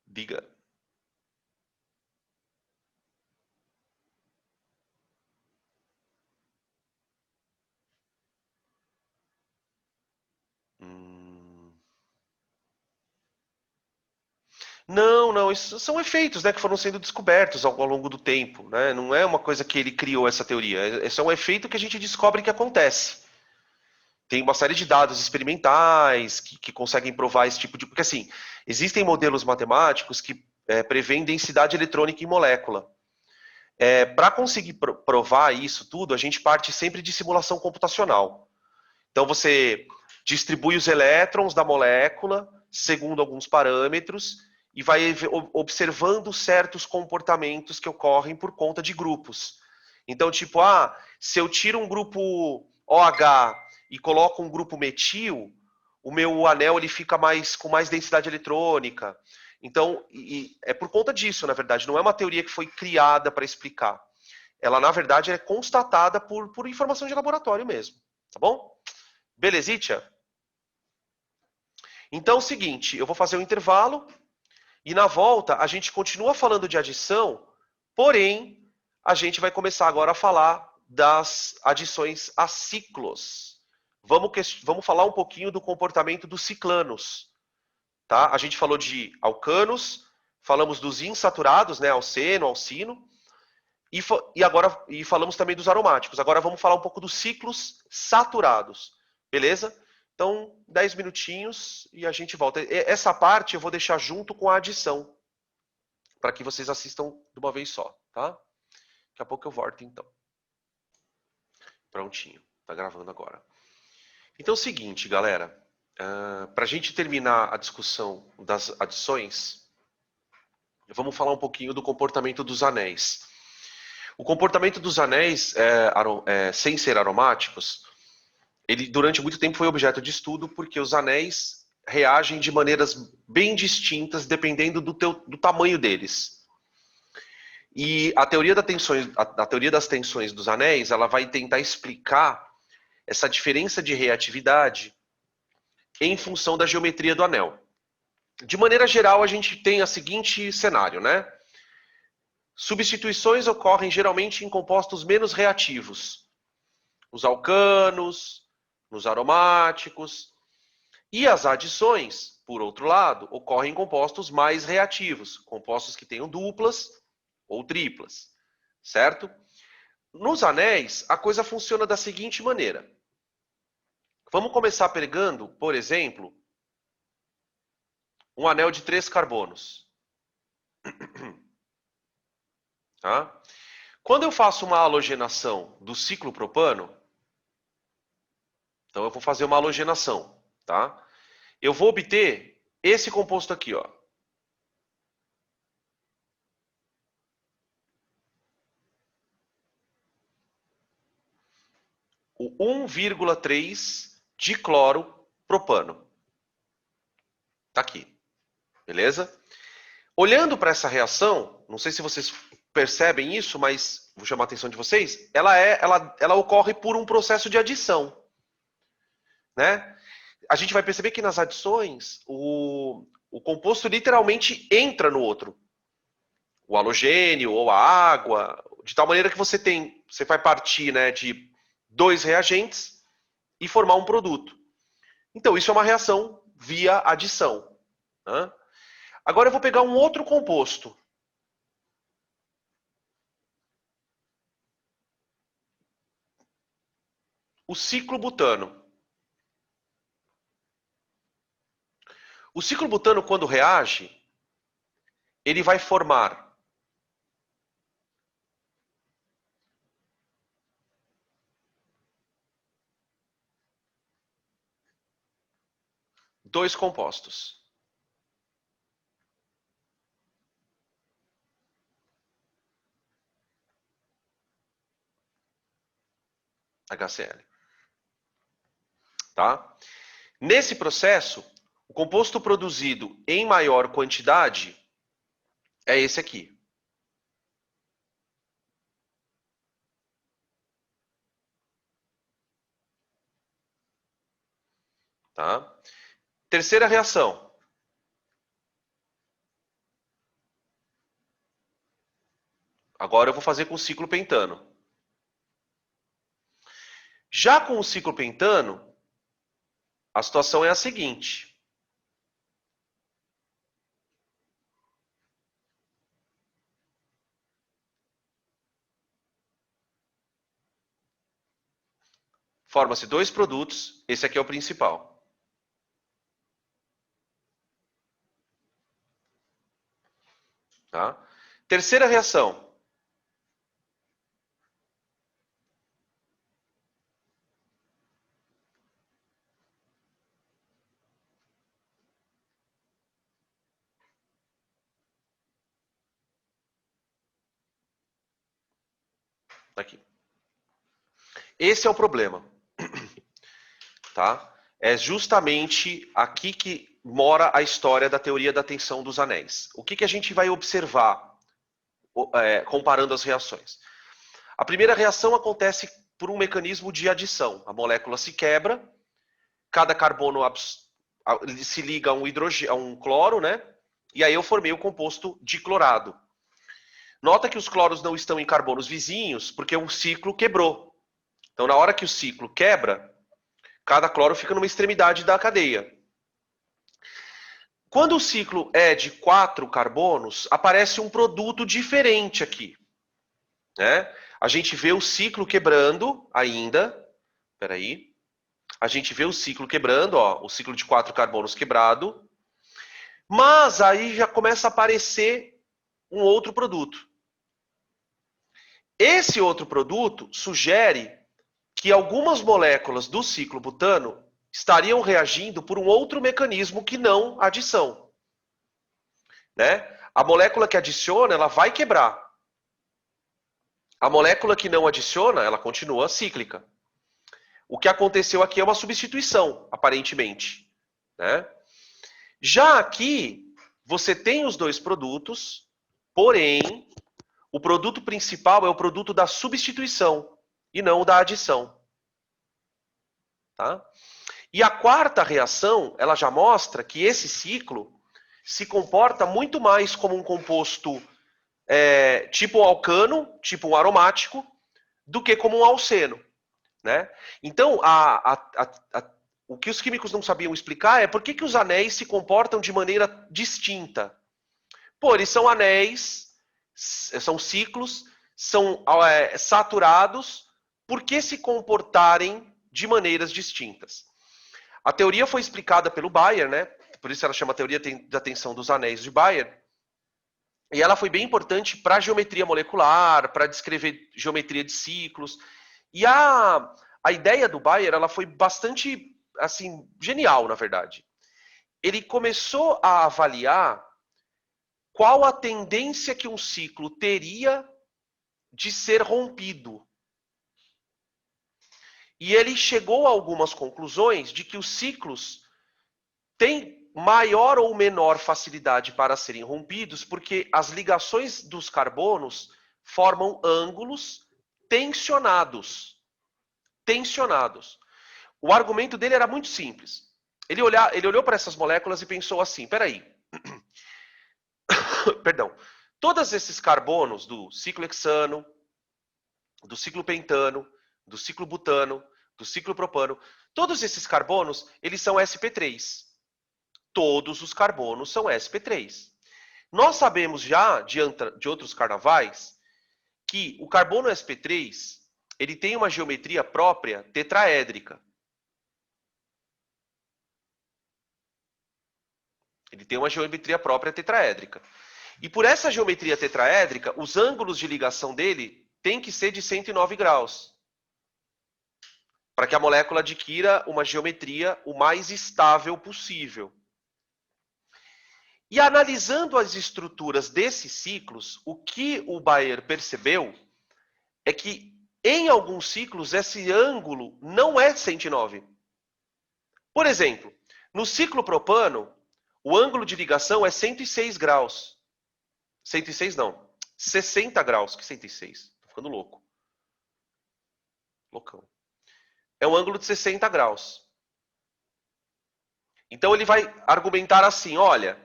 Diga. Não, não, isso são efeitos, né, que foram sendo descobertos ao longo do tempo, né? Não é uma coisa que ele criou essa teoria. Esse é um efeito que a gente descobre que acontece. Tem uma série de dados experimentais que conseguem provar esse tipo de... Porque, assim, existem modelos matemáticos que prevêem densidade eletrônica em molécula. Para conseguir provar isso tudo, a gente parte sempre de simulação computacional. Então, você distribui os elétrons da molécula segundo alguns parâmetros e vai observando certos comportamentos que ocorrem por conta de grupos. Então, tipo, se eu tiro um grupo OH e coloco um grupo metil, o meu anel ele fica com mais densidade eletrônica. Então, é por conta disso, na verdade. Não é uma teoria que foi criada para explicar. Ela, na verdade, é constatada por informação de laboratório mesmo. Tá bom? Belezitia? Então é o seguinte, eu vou fazer um intervalo e na volta a gente continua falando de adição, porém a gente vai começar agora a falar das adições a ciclos. Vamos falar um pouquinho do comportamento dos ciclanos. Tá? A gente falou de alcanos, falamos dos insaturados, né, alceno, alcino, e falamos também dos aromáticos. Agora vamos falar um pouco dos ciclos saturados. Beleza? Então, 10 minutinhos e a gente volta. Essa parte eu vou deixar junto com a adição, para que vocês assistam de uma vez só, tá? Daqui a pouco eu volto, então. Prontinho, tá gravando agora. Então é o seguinte, galera. Para a gente terminar a discussão das adições, vamos falar um pouquinho do comportamento dos anéis. O comportamento dos anéis, sem ser aromáticos, ele durante muito tempo foi objeto de estudo porque os anéis reagem de maneiras bem distintas dependendo do tamanho deles. E a teoria das tensões dos anéis, ela vai tentar explicar essa diferença de reatividade em função da geometria do anel. De maneira geral, a gente tem o seguinte cenário, né? Substituições ocorrem geralmente em compostos menos reativos. Os alcanos, nos aromáticos. E as adições por outro lado, ocorrem compostos mais reativos, compostos que tenham duplas ou triplas, certo? Nos anéis, a coisa funciona da seguinte maneira. Vamos começar pegando, por exemplo, um anel de 3 carbonos. Tá? Quando eu faço uma halogenação do ciclo propano, então eu vou fazer uma halogenação, tá? Eu vou obter esse composto aqui, ó. O 1,3 dicloropropano. Tá aqui. Beleza? Olhando para essa reação, não sei se vocês percebem isso, mas vou chamar a atenção de vocês, ela ocorre por um processo de adição. Né? A gente vai perceber que nas adições, o composto literalmente entra no outro. O halogênio ou a água, de tal maneira que você vai partir, né, de 2 reagentes e formar um produto. Então, isso é uma reação via adição. Né? Agora eu vou pegar um outro composto. O ciclobutano. O ciclobutano, quando reage, ele vai formar dois compostos. HCl. Tá? Nesse processo, o composto produzido em maior quantidade é esse aqui. Tá? Terceira reação. Agora eu vou fazer com o ciclo pentano. Já com o ciclo pentano, a situação é a seguinte. Forma-se dois produtos, esse aqui é o principal. Tá? Terceira reação. Aqui. Esse é o problema. Tá? É justamente aqui que mora a história da teoria da tensão dos anéis. O que a gente vai observar comparando as reações? A primeira reação acontece por um mecanismo de adição. A molécula se quebra, cada carbono se liga a um cloro, né? E aí eu formei o composto diclorado. Nota que os cloros não estão em carbonos vizinhos, porque um ciclo quebrou. Então, na hora que o ciclo quebra, cada cloro fica numa extremidade da cadeia. Quando o ciclo é de 4 carbonos, aparece um produto diferente aqui. Né? A gente vê o ciclo quebrando ainda. Espera aí. A gente vê o ciclo quebrando, ó, o ciclo de 4 carbonos quebrado. Mas aí já começa a aparecer um outro produto. Esse outro produto sugere que algumas moléculas do ciclo butano estariam reagindo por um outro mecanismo que não adição. Né? A molécula que adiciona, ela vai quebrar. A molécula que não adiciona, ela continua cíclica. O que aconteceu aqui é uma substituição, aparentemente. Né? Já aqui, você tem os dois produtos, porém, o produto principal é o produto da substituição e não o da adição. Tá? E a quarta reação, ela já mostra que esse ciclo se comporta muito mais como um composto tipo um alcano, tipo um aromático, do que como um alceno. Né? Então, o que os químicos não sabiam explicar é por que os anéis se comportam de maneira distinta. Pô, eles são anéis, são ciclos, são saturados, por que se comportarem de maneiras distintas? A teoria foi explicada pelo Bayer, né? Por isso ela chama a teoria da tensão dos anéis de Bayer. E ela foi bem importante para a geometria molecular, para descrever geometria de ciclos. E a ideia do Bayer, ela foi bastante, assim, genial, na verdade. Ele começou a avaliar qual a tendência que um ciclo teria de ser rompido. E ele chegou a algumas conclusões de que os ciclos têm maior ou menor facilidade para serem rompidos, porque as ligações dos carbonos formam ângulos tensionados. Tensionados. O argumento dele era muito simples. Ele olhou para essas moléculas e pensou assim, peraí, perdão, todos esses carbonos do ciclo hexano, do ciclo pentano, do ciclo butano, do ciclo propano, todos esses carbonos, eles são sp3. Todos os carbonos são sp3. Nós sabemos já, de outros carnavais, que o carbono sp3, ele tem uma geometria própria tetraédrica. Ele tem uma geometria própria tetraédrica. E por essa geometria tetraédrica, os ângulos de ligação dele têm que ser de 109 graus. Para que a molécula adquira uma geometria o mais estável possível. E analisando as estruturas desses ciclos, o que o Bayer percebeu é que em alguns ciclos esse ângulo não é 109. Por exemplo, no ciclo propano, o ângulo de ligação é 106 graus. 106 não, 60 graus, que 106? Tô ficando louco. Loucão. É um ângulo de 60 graus. Então ele vai argumentar assim, olha,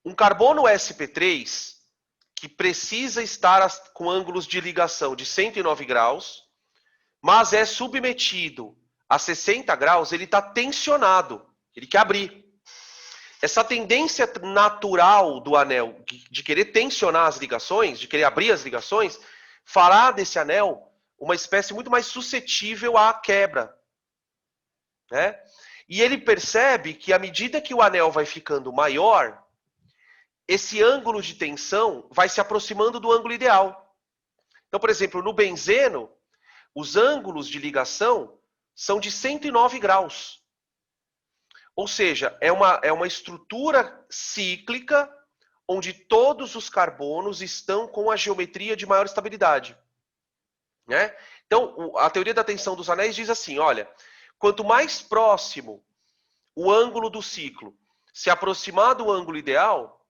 um carbono sp3 que precisa estar com ângulos de ligação de 109 graus, mas é submetido a 60 graus, ele está tensionado, ele quer abrir. Essa tendência natural do anel de querer tensionar as ligações, de querer abrir as ligações, fará desse anel uma espécie muito mais suscetível à quebra. Né? E ele percebe que à medida que o anel vai ficando maior, esse ângulo de tensão vai se aproximando do ângulo ideal. Então, por exemplo, no benzeno, os ângulos de ligação são de 109 graus. Ou seja, é uma estrutura cíclica onde todos os carbonos estão com a geometria de maior estabilidade. Né? Então, a teoria da tensão dos anéis diz assim, olha, quanto mais próximo o ângulo do ciclo se aproximar do ângulo ideal,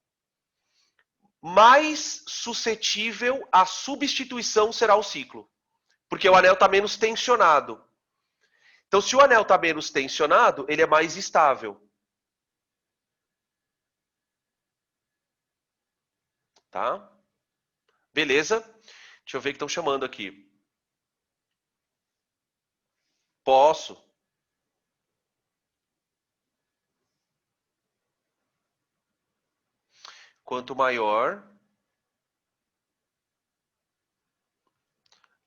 mais suscetível à substituição será o ciclo. Porque o anel está menos tensionado. Então, se o anel está menos tensionado, ele é mais estável. Tá? Beleza? Deixa eu ver o que estão chamando aqui. Posso. Quanto maior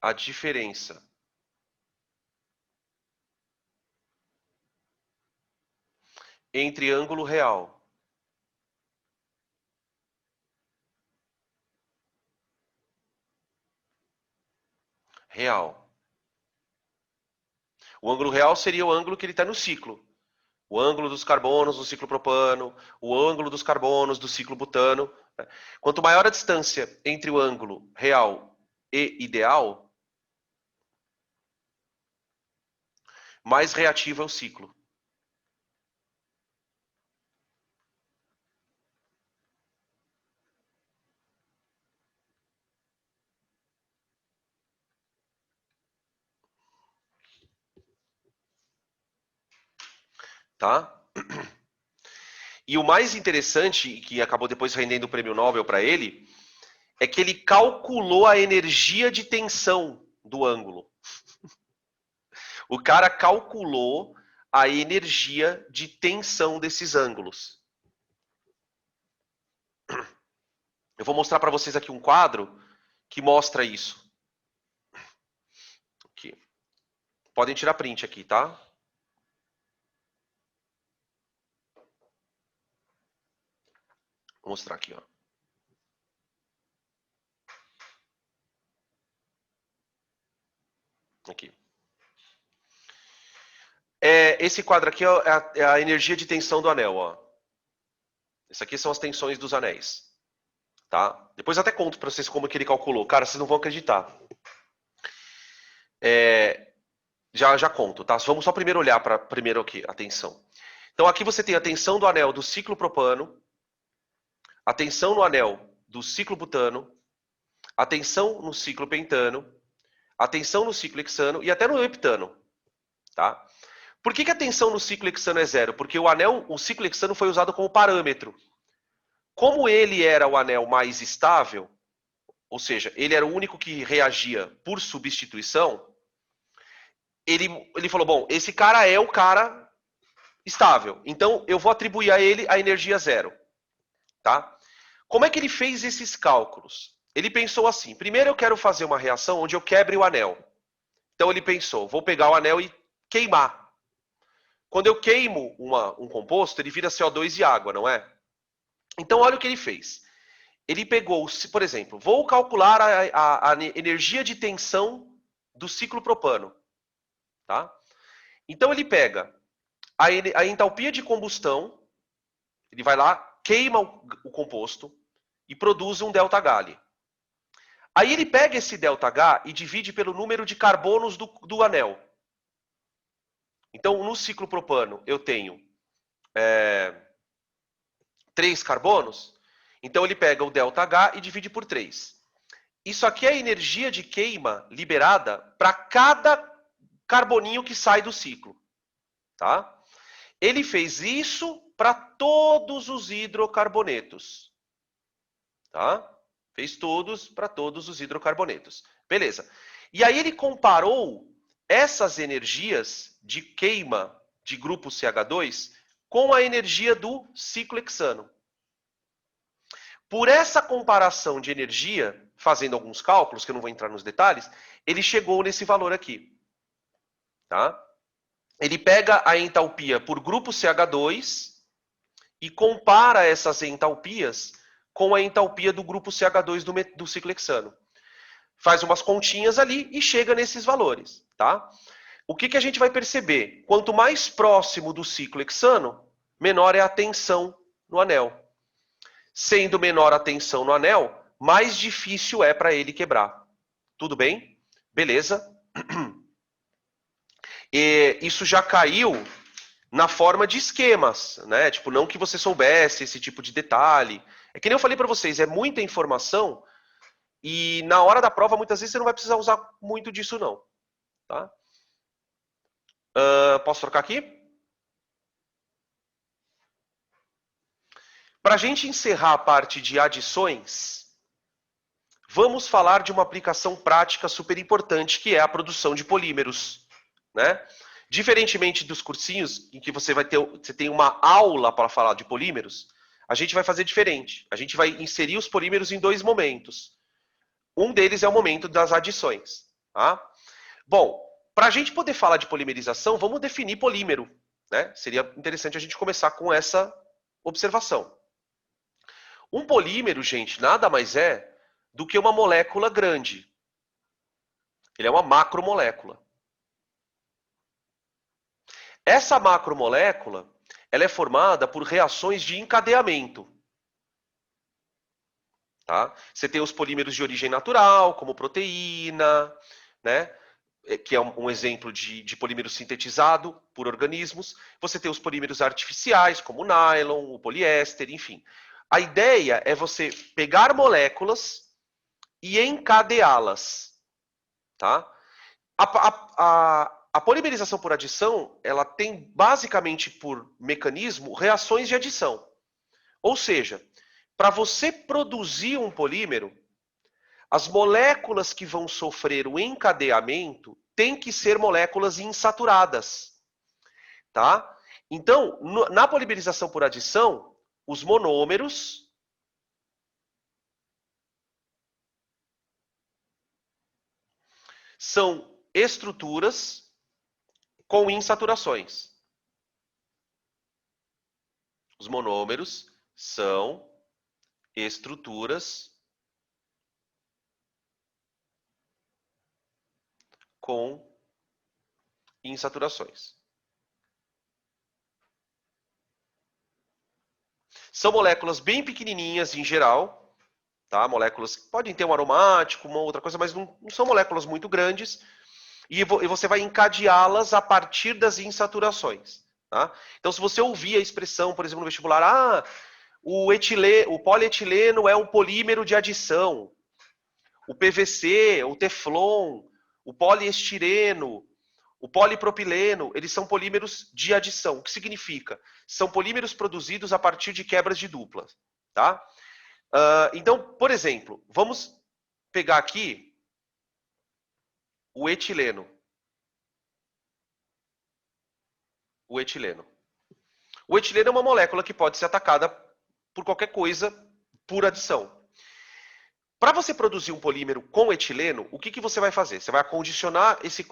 a diferença entre ângulo real o ângulo real seria o ângulo que ele está no ciclo. O ângulo dos carbonos do ciclo propano, o ângulo dos carbonos do ciclo butano. Quanto maior a distância entre o ângulo real e ideal, mais reativo é o ciclo. Tá? E o mais interessante, que acabou depois rendendo o prêmio Nobel para ele, é que ele calculou a energia de tensão do ângulo. O cara calculou a energia de tensão desses ângulos. Eu vou mostrar para vocês aqui um quadro que mostra isso. Aqui. Podem tirar print aqui, tá? Vou mostrar aqui, ó. Aqui. Esse quadro aqui é a energia de tensão do anel, ó. Esse aqui são as tensões dos anéis, tá? Depois eu até conto para vocês como que ele calculou. Cara, vocês não vão acreditar. Já conto, tá? Vamos só primeiro olhar para primeiro aqui a tensão. Então aqui você tem a tensão do anel do ciclo propano, a tensão no anel do ciclo butano, a tensão no ciclo pentano, a tensão no ciclo hexano e até no heptano, tá? Por que a tensão no ciclo hexano é zero? Porque o ciclo hexano foi usado como parâmetro. Como ele era o anel mais estável, ou seja, ele era o único que reagia por substituição, ele falou, bom, esse cara é o cara estável, então eu vou atribuir a ele a energia zero, tá? Como é que ele fez esses cálculos? Ele pensou assim, primeiro eu quero fazer uma reação onde eu quebre o anel. Então ele pensou, vou pegar o anel e queimar. Quando eu queimo um composto, ele vira CO2 e água, não é? Então olha o que ele fez. Ele pegou, por exemplo, vou calcular a energia de tensão do ciclo propano. Tá? Então ele pega a entalpia de combustão, ele vai lá, queima o composto e produz um ΔH. Aí ele pega esse ΔH e divide pelo número de carbonos do anel. Então no ciclo propano eu tenho 3 carbonos, então ele pega o ΔH e divide por 3. Isso aqui é a energia de queima liberada para cada carboninho que sai do ciclo, tá? Ele fez isso para todos os hidrocarbonetos, tá? Fez todos para todos os hidrocarbonetos. Beleza. E aí ele comparou essas energias de queima de grupo CH2 com a energia do ciclo hexano. Por essa comparação de energia, fazendo alguns cálculos, que eu não vou entrar nos detalhes, ele chegou nesse valor aqui. Tá? Ele pega a entalpia por grupo CH2 e compara essas entalpias com a entalpia do grupo CH2 do ciclo hexano. Faz umas continhas ali e chega nesses valores. Tá? O que a gente vai perceber? Quanto mais próximo do ciclo hexano, menor é a tensão no anel. Sendo menor a tensão no anel, mais difícil é para ele quebrar. Tudo bem? Beleza? E isso já caiu na forma de esquemas, né? Tipo, não que você soubesse esse tipo de detalhe. É que nem eu falei para vocês, é muita informação e na hora da prova, muitas vezes, você não vai precisar usar muito disso, não. Tá? Posso trocar aqui? Para a gente encerrar a parte de adições, vamos falar de uma aplicação prática super importante, que é a produção de polímeros. Né? Diferentemente dos cursinhos, em que você tem uma aula para falar de polímeros, a gente vai fazer diferente. A gente vai inserir os polímeros em 2 momentos. Um deles é o momento das adições. Tá? Bom, para a gente poder falar de polimerização, vamos definir polímero. Né? Seria interessante a gente começar com essa observação. Um polímero, gente, nada mais é do que uma molécula grande. Ele é uma macromolécula. Essa macromolécula, ela é formada por reações de encadeamento. Tá? Você tem os polímeros de origem natural, como proteína, né? Que é um exemplo de polímero sintetizado por organismos. Você tem os polímeros artificiais, como o nylon, o poliéster, enfim. A ideia é você pegar moléculas e encadeá-las. Tá? A polimerização por adição, ela tem basicamente por mecanismo reações de adição. Ou seja, para você produzir um polímero, as moléculas que vão sofrer o encadeamento têm que ser moléculas insaturadas. tá? Então, na polimerização por adição, os monômeros são estruturas com insaturações. Os monômeros são estruturas com insaturações. São moléculas bem pequenininhas em geral, tá? Moléculas que podem ter um aromático, uma outra coisa, mas não são moléculas muito grandes. E você vai encadeá-las a partir das insaturações. Tá? Então, se você ouvir a expressão, por exemplo, no vestibular, o polietileno é um polímero de adição. O PVC, o Teflon, o poliestireno, o polipropileno, eles são polímeros de adição. O que significa? São polímeros produzidos a partir de quebras de duplas. Tá? Então, por exemplo, vamos pegar aqui o etileno. O etileno. O etileno é uma molécula que pode ser atacada por qualquer coisa por adição. Para você produzir um polímero com etileno, o que você vai fazer? Você vai acondicionar esse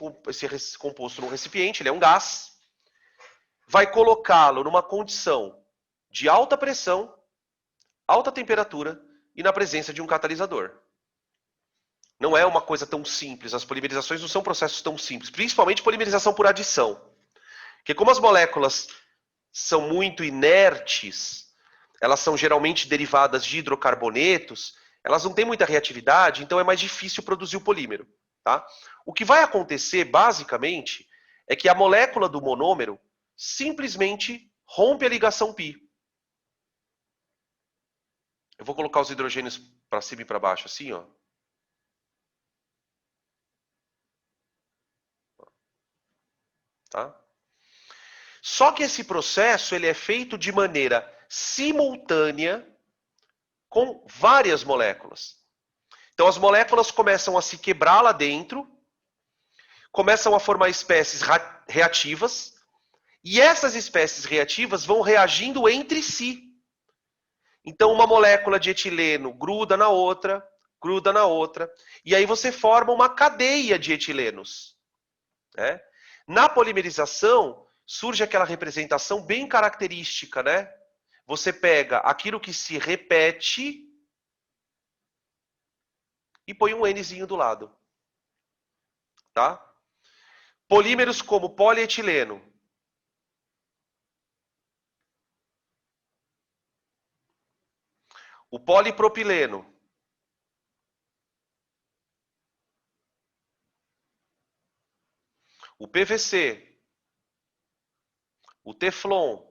composto num recipiente, ele é um gás, vai colocá-lo numa condição de alta pressão, alta temperatura e na presença de um catalisador. Não é uma coisa tão simples, as polimerizações não são processos tão simples, principalmente polimerização por adição. Porque como as moléculas são muito inertes, elas são geralmente derivadas de hidrocarbonetos, elas não têm muita reatividade, então é mais difícil produzir o polímero. Tá? O que vai acontecer, basicamente, é que a molécula do monômero simplesmente rompe a ligação π. Eu vou colocar os hidrogênios para cima e para baixo, assim, ó. Tá? Só que esse processo ele é feito de maneira simultânea com várias moléculas. Então as moléculas começam a se quebrar lá dentro, começam a formar espécies reativas, e essas espécies reativas vão reagindo entre si. Então uma molécula de etileno gruda na outra, e aí você forma uma cadeia de etilenos. Né? Na polimerização, surge aquela representação bem característica, né? Você pega aquilo que se repete e põe um Nzinho do lado. Tá? Polímeros como polietileno. O polipropileno. O PVC. O Teflon.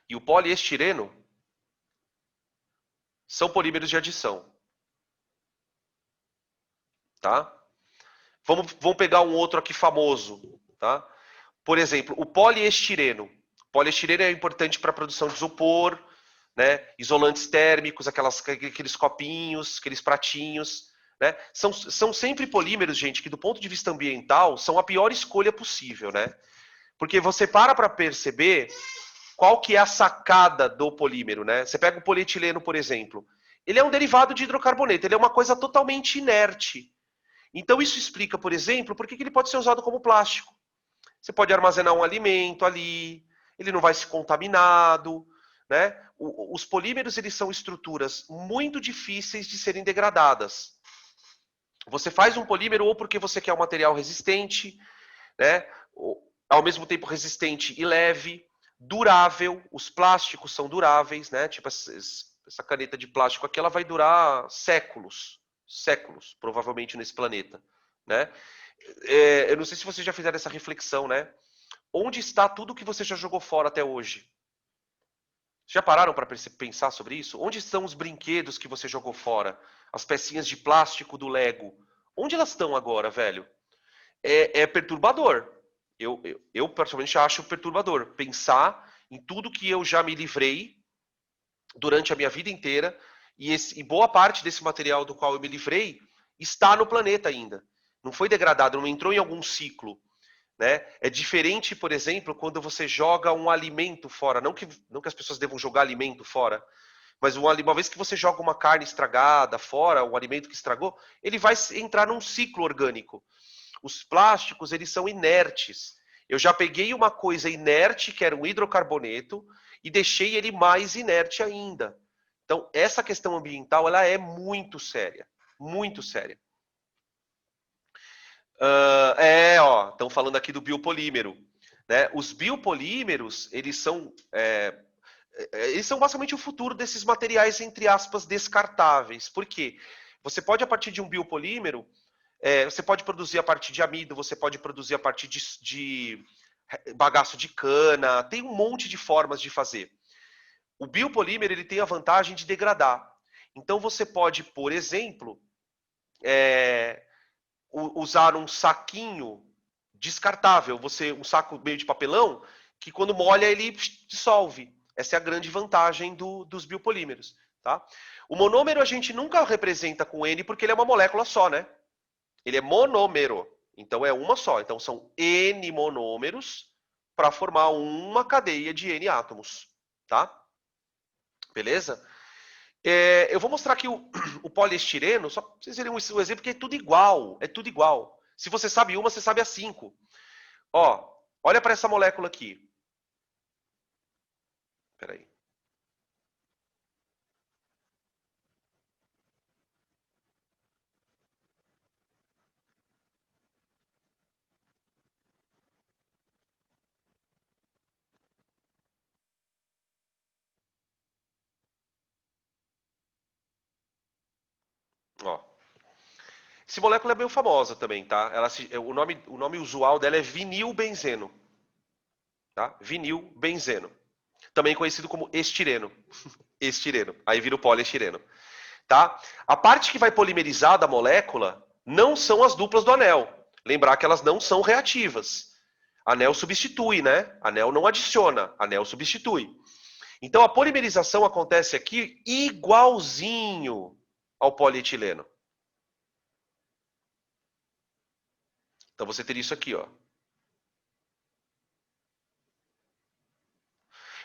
E o poliestireno são polímeros de adição. Tá? Vamos pegar um outro aqui famoso. Tá? Por exemplo, o poliestireno. O poliestireno é importante para a produção de isopor, né? Isolantes térmicos, aqueles copinhos, aqueles pratinhos. Né? São sempre polímeros, gente, que do ponto de vista ambiental são a pior escolha possível. Né? Porque você para perceber qual que é a sacada do polímero. Né? Você pega o polietileno, por exemplo. Ele é um derivado de hidrocarboneto, ele é uma coisa totalmente inerte. Então isso explica, por exemplo, por que ele pode ser usado como plástico. Você pode armazenar um alimento ali, ele não vai ser contaminado. Né? Os polímeros eles são estruturas muito difíceis de serem degradadas. Você faz um polímero ou porque você quer um material resistente, né? Ao mesmo tempo resistente e leve, durável. Os plásticos são duráveis, né? Tipo essa caneta de plástico aqui, ela vai durar séculos, provavelmente nesse planeta, né? Eu não sei se vocês já fizeram essa reflexão, né? Onde está tudo que você já jogou fora até hoje? Já pararam para pensar sobre isso? Onde estão os brinquedos que você jogou fora? As pecinhas de plástico do Lego? Onde elas estão agora, velho? É perturbador. Eu particularmente acho perturbador pensar em tudo que eu já me livrei durante a minha vida inteira e boa parte desse material do qual eu me livrei está no planeta ainda. Não foi degradado, não entrou em algum ciclo. Né? É diferente, por exemplo, quando você joga um alimento fora. Não que as pessoas devam jogar alimento fora, mas uma vez que você joga uma carne estragada fora, um alimento que estragou, ele vai entrar num ciclo orgânico. Os plásticos, eles são inertes. Eu já peguei uma coisa inerte, que era um hidrocarboneto, e deixei ele mais inerte ainda. Então, essa questão ambiental, ela é muito séria. Muito séria. Estão falando aqui do biopolímero. Né? Os biopolímeros, eles são basicamente o futuro desses materiais, entre aspas, descartáveis. Por quê? Você pode, a partir de um biopolímero, você pode produzir a partir de amido, você pode produzir a partir de bagaço de cana, tem um monte de formas de fazer. O biopolímero, ele tem a vantagem de degradar. Então, você pode, por exemplo, usar um saquinho descartável, um saco meio de papelão, que quando molha ele dissolve. Essa é a grande vantagem dos biopolímeros. Tá? O monômero a gente nunca representa com N porque ele é uma molécula só, né? Ele é monômero, então é uma só. Então são N monômeros para formar uma cadeia de N átomos. Tá? Beleza? Eu vou mostrar aqui o poliestireno, só para vocês verem um exemplo, que é tudo igual. É tudo igual. Se você sabe uma, você sabe as 5. Ó, olha para essa molécula aqui. Espera aí. Ó. Essa molécula é bem famosa também, tá? O nome usual dela é vinilbenzeno. Tá? Vinilbenzeno. Também conhecido como estireno. Estireno. Aí vira o poliestireno. Tá? A parte que vai polimerizar da molécula não são as duplas do anel. Lembrar que elas não são reativas. Anel substitui, né? Anel não adiciona, anel substitui. Então a polimerização acontece aqui igualzinho ao polietileno. Então você teria isso aqui, ó.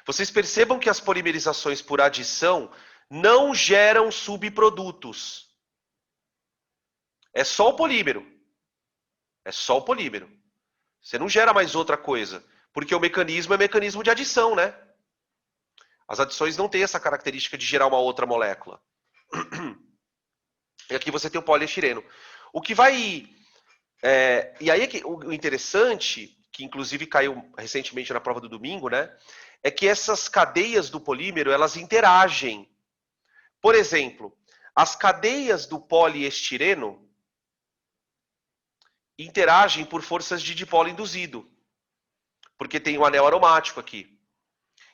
Vocês percebam que as polimerizações por adição não geram subprodutos. É só o polímero. É só o polímero. Você não gera mais outra coisa. Porque o mecanismo é mecanismo de adição, né? As adições não têm essa característica de gerar uma outra molécula. E aqui você tem o poliestireno. O que vai... e aí o interessante, que inclusive caiu recentemente na prova do domingo, né? É que essas cadeias do polímero, elas interagem. Por exemplo, as cadeias do poliestireno interagem por forças de dipolo induzido. Porque tem um anel aromático aqui.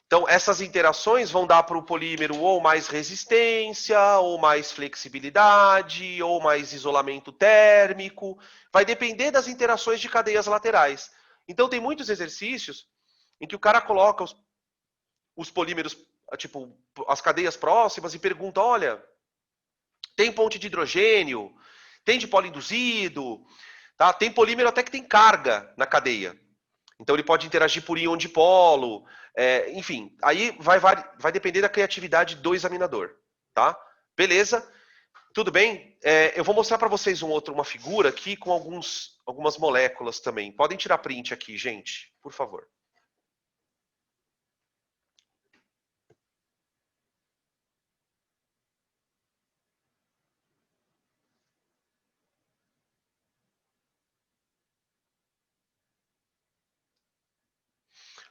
Então, essas interações vão dar para o polímero ou mais resistência, ou mais flexibilidade, ou mais isolamento térmico. Vai depender das interações de cadeias laterais. Então, tem muitos exercícios em que o cara coloca os polímeros, tipo, as cadeias próximas e pergunta, olha, tem ponte de hidrogênio, tem dipolo induzido, tá? Tem polímero até que tem carga na cadeia. Então ele pode interagir por íon dipolo, enfim, aí vai depender da criatividade do examinador, tá? Beleza? Tudo bem? Eu vou mostrar para vocês uma figura aqui com algumas moléculas também. Podem tirar print aqui, gente, por favor.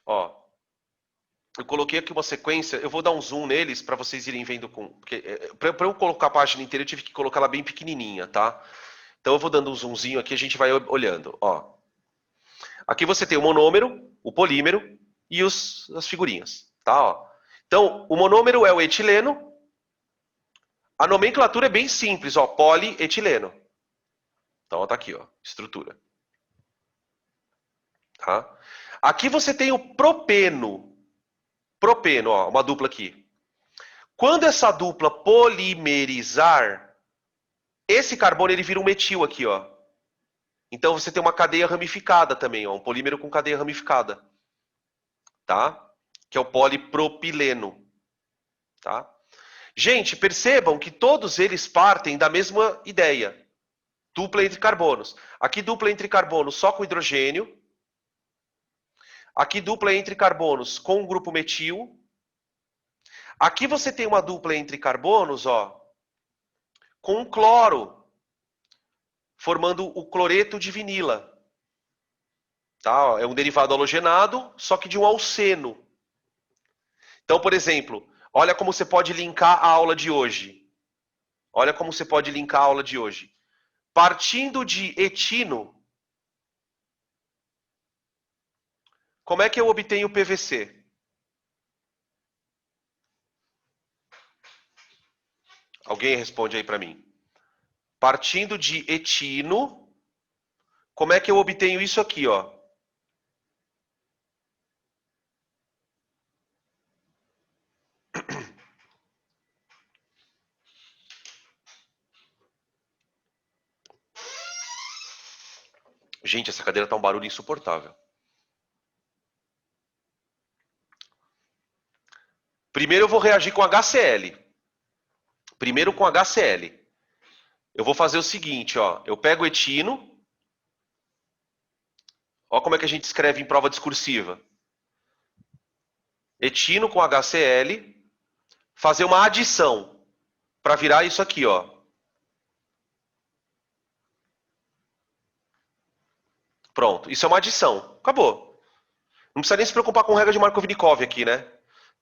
Ó, eu coloquei aqui uma sequência, eu vou dar um zoom neles para vocês irem vendo para eu colocar a página inteira, eu tive que colocar ela bem pequenininha, tá? Então eu vou dando um zoomzinho aqui, a gente vai olhando, ó. Aqui você tem o monômero, o polímero e as figurinhas, tá? Ó. Então, o monômero é o etileno. A nomenclatura é bem simples, ó, polietileno. Então, ó, tá aqui, ó, estrutura. Tá? Aqui você tem o propeno. Propeno, ó, uma dupla aqui. Quando essa dupla polimerizar, esse carbono ele vira um metil aqui, ó. Então você tem uma cadeia ramificada também, ó, um polímero com cadeia ramificada, tá? Que é o polipropileno, tá? Gente, percebam que todos eles partem da mesma ideia. Dupla entre carbonos. Aqui dupla entre carbonos só com hidrogênio. Aqui dupla entre carbonos com o grupo metil. Aqui você tem uma dupla entre carbonos, ó, com cloro, formando o cloreto de vinila. Tá? É um derivado halogenado, só que de um alceno. Então, por exemplo, olha como você pode linkar a aula de hoje. Olha como você pode linkar a aula de hoje. Partindo de etino, como é que eu obtenho o PVC? Alguém responde aí para mim. Partindo de etino, como é que eu obtenho isso aqui, ó? Gente, essa cadeira tá um barulho insuportável. Primeiro eu vou reagir com HCl. Primeiro com HCl. Eu vou fazer o seguinte, ó. Eu pego etino. Ó como é que a gente escreve em prova discursiva. Etino com HCl. Fazer uma adição. Para virar isso aqui, ó. Pronto. Isso é uma adição. Acabou. Não precisa nem se preocupar com regra de Markovnikov aqui, né?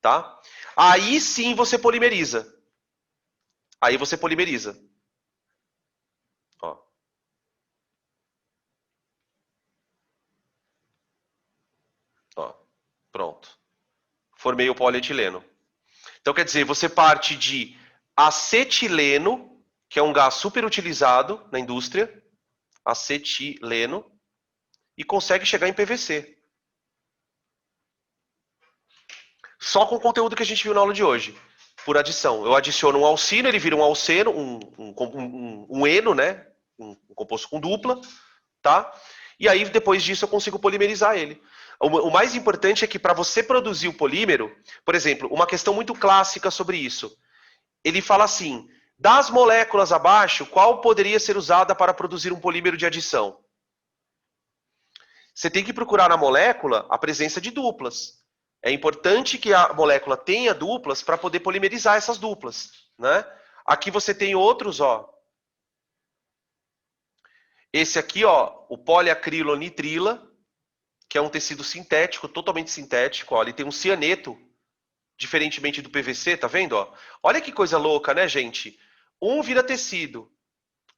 Tá? Aí sim você polimeriza. Aí você polimeriza. Ó. Ó. Pronto. Formei o polietileno. Então quer dizer, você parte de acetileno, que é um gás super utilizado na indústria, acetileno, e consegue chegar em PVC. Só com o conteúdo que a gente viu na aula de hoje, por adição. Eu adiciono um alcino, ele vira um alceno, um eno, né? Um composto com dupla, tá? E aí, depois disso, eu consigo polimerizar ele. O mais importante é que para você produzir o polímero, por exemplo, uma questão muito clássica sobre isso. Ele fala assim, das moléculas abaixo, qual poderia ser usada para produzir um polímero de adição? Você tem que procurar na molécula a presença de duplas. É importante que a molécula tenha duplas para poder polimerizar essas duplas, né? Aqui você tem outros, ó. Esse aqui, ó, o poliacrilonitrila, que é um tecido sintético, totalmente sintético, ó, ele tem um cianeto, diferentemente do PVC, tá vendo, ó? Olha que coisa louca, né, gente? Um vira tecido,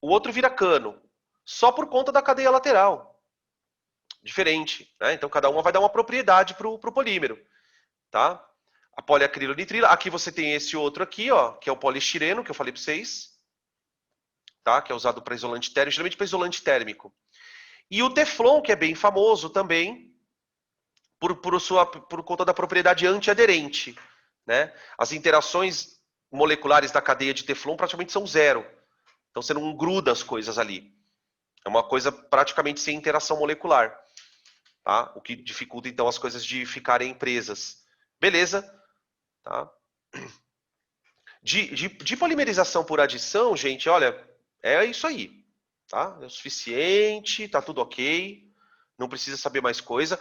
o outro vira cano, só por conta da cadeia lateral. Diferente, né? Então cada uma vai dar uma propriedade para o polímero, tá? A poliacrilonitrila, aqui você tem esse outro aqui, ó, que é o poliestireno, que eu falei para vocês, tá? Que é usado para isolante térmico, geralmente para isolante térmico. E o Teflon, que é bem famoso também, por conta da propriedade antiaderente, né? As interações moleculares da cadeia de Teflon praticamente são zero. Então você não gruda as coisas ali. É uma coisa praticamente sem interação molecular. Tá? O que dificulta então as coisas de ficarem presas. Beleza? Tá? De polimerização por adição, gente, olha, é isso aí. Tá? É o suficiente, tá tudo ok. Não precisa saber mais coisa.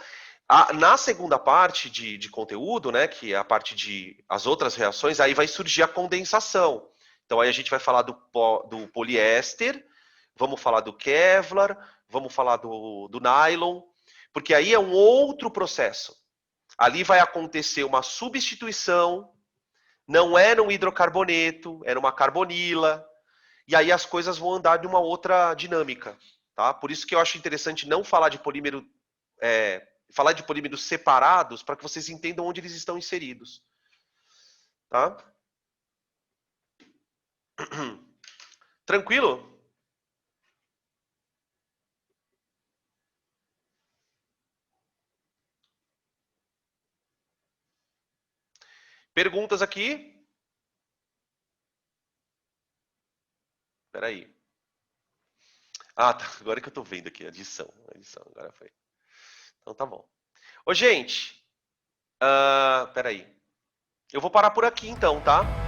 Na segunda parte de conteúdo, né, que é a parte de as outras reações, aí vai surgir a condensação. Então aí a gente vai falar do poliéster, vamos falar do Kevlar, vamos falar do nylon, porque aí é um outro processo. Ali vai acontecer uma substituição, não é num hidrocarboneto, é numa carbonila, e aí as coisas vão andar de uma outra dinâmica. Tá? Por isso que eu acho interessante não falar de polímero, falar de polímeros separados, para que vocês entendam onde eles estão inseridos. Tá? Tranquilo? Perguntas aqui? Espera aí. Ah, tá. Agora que eu tô vendo aqui, adição. Adição, agora foi. Então tá bom. Ô, gente, peraí. Eu vou parar por aqui então, tá?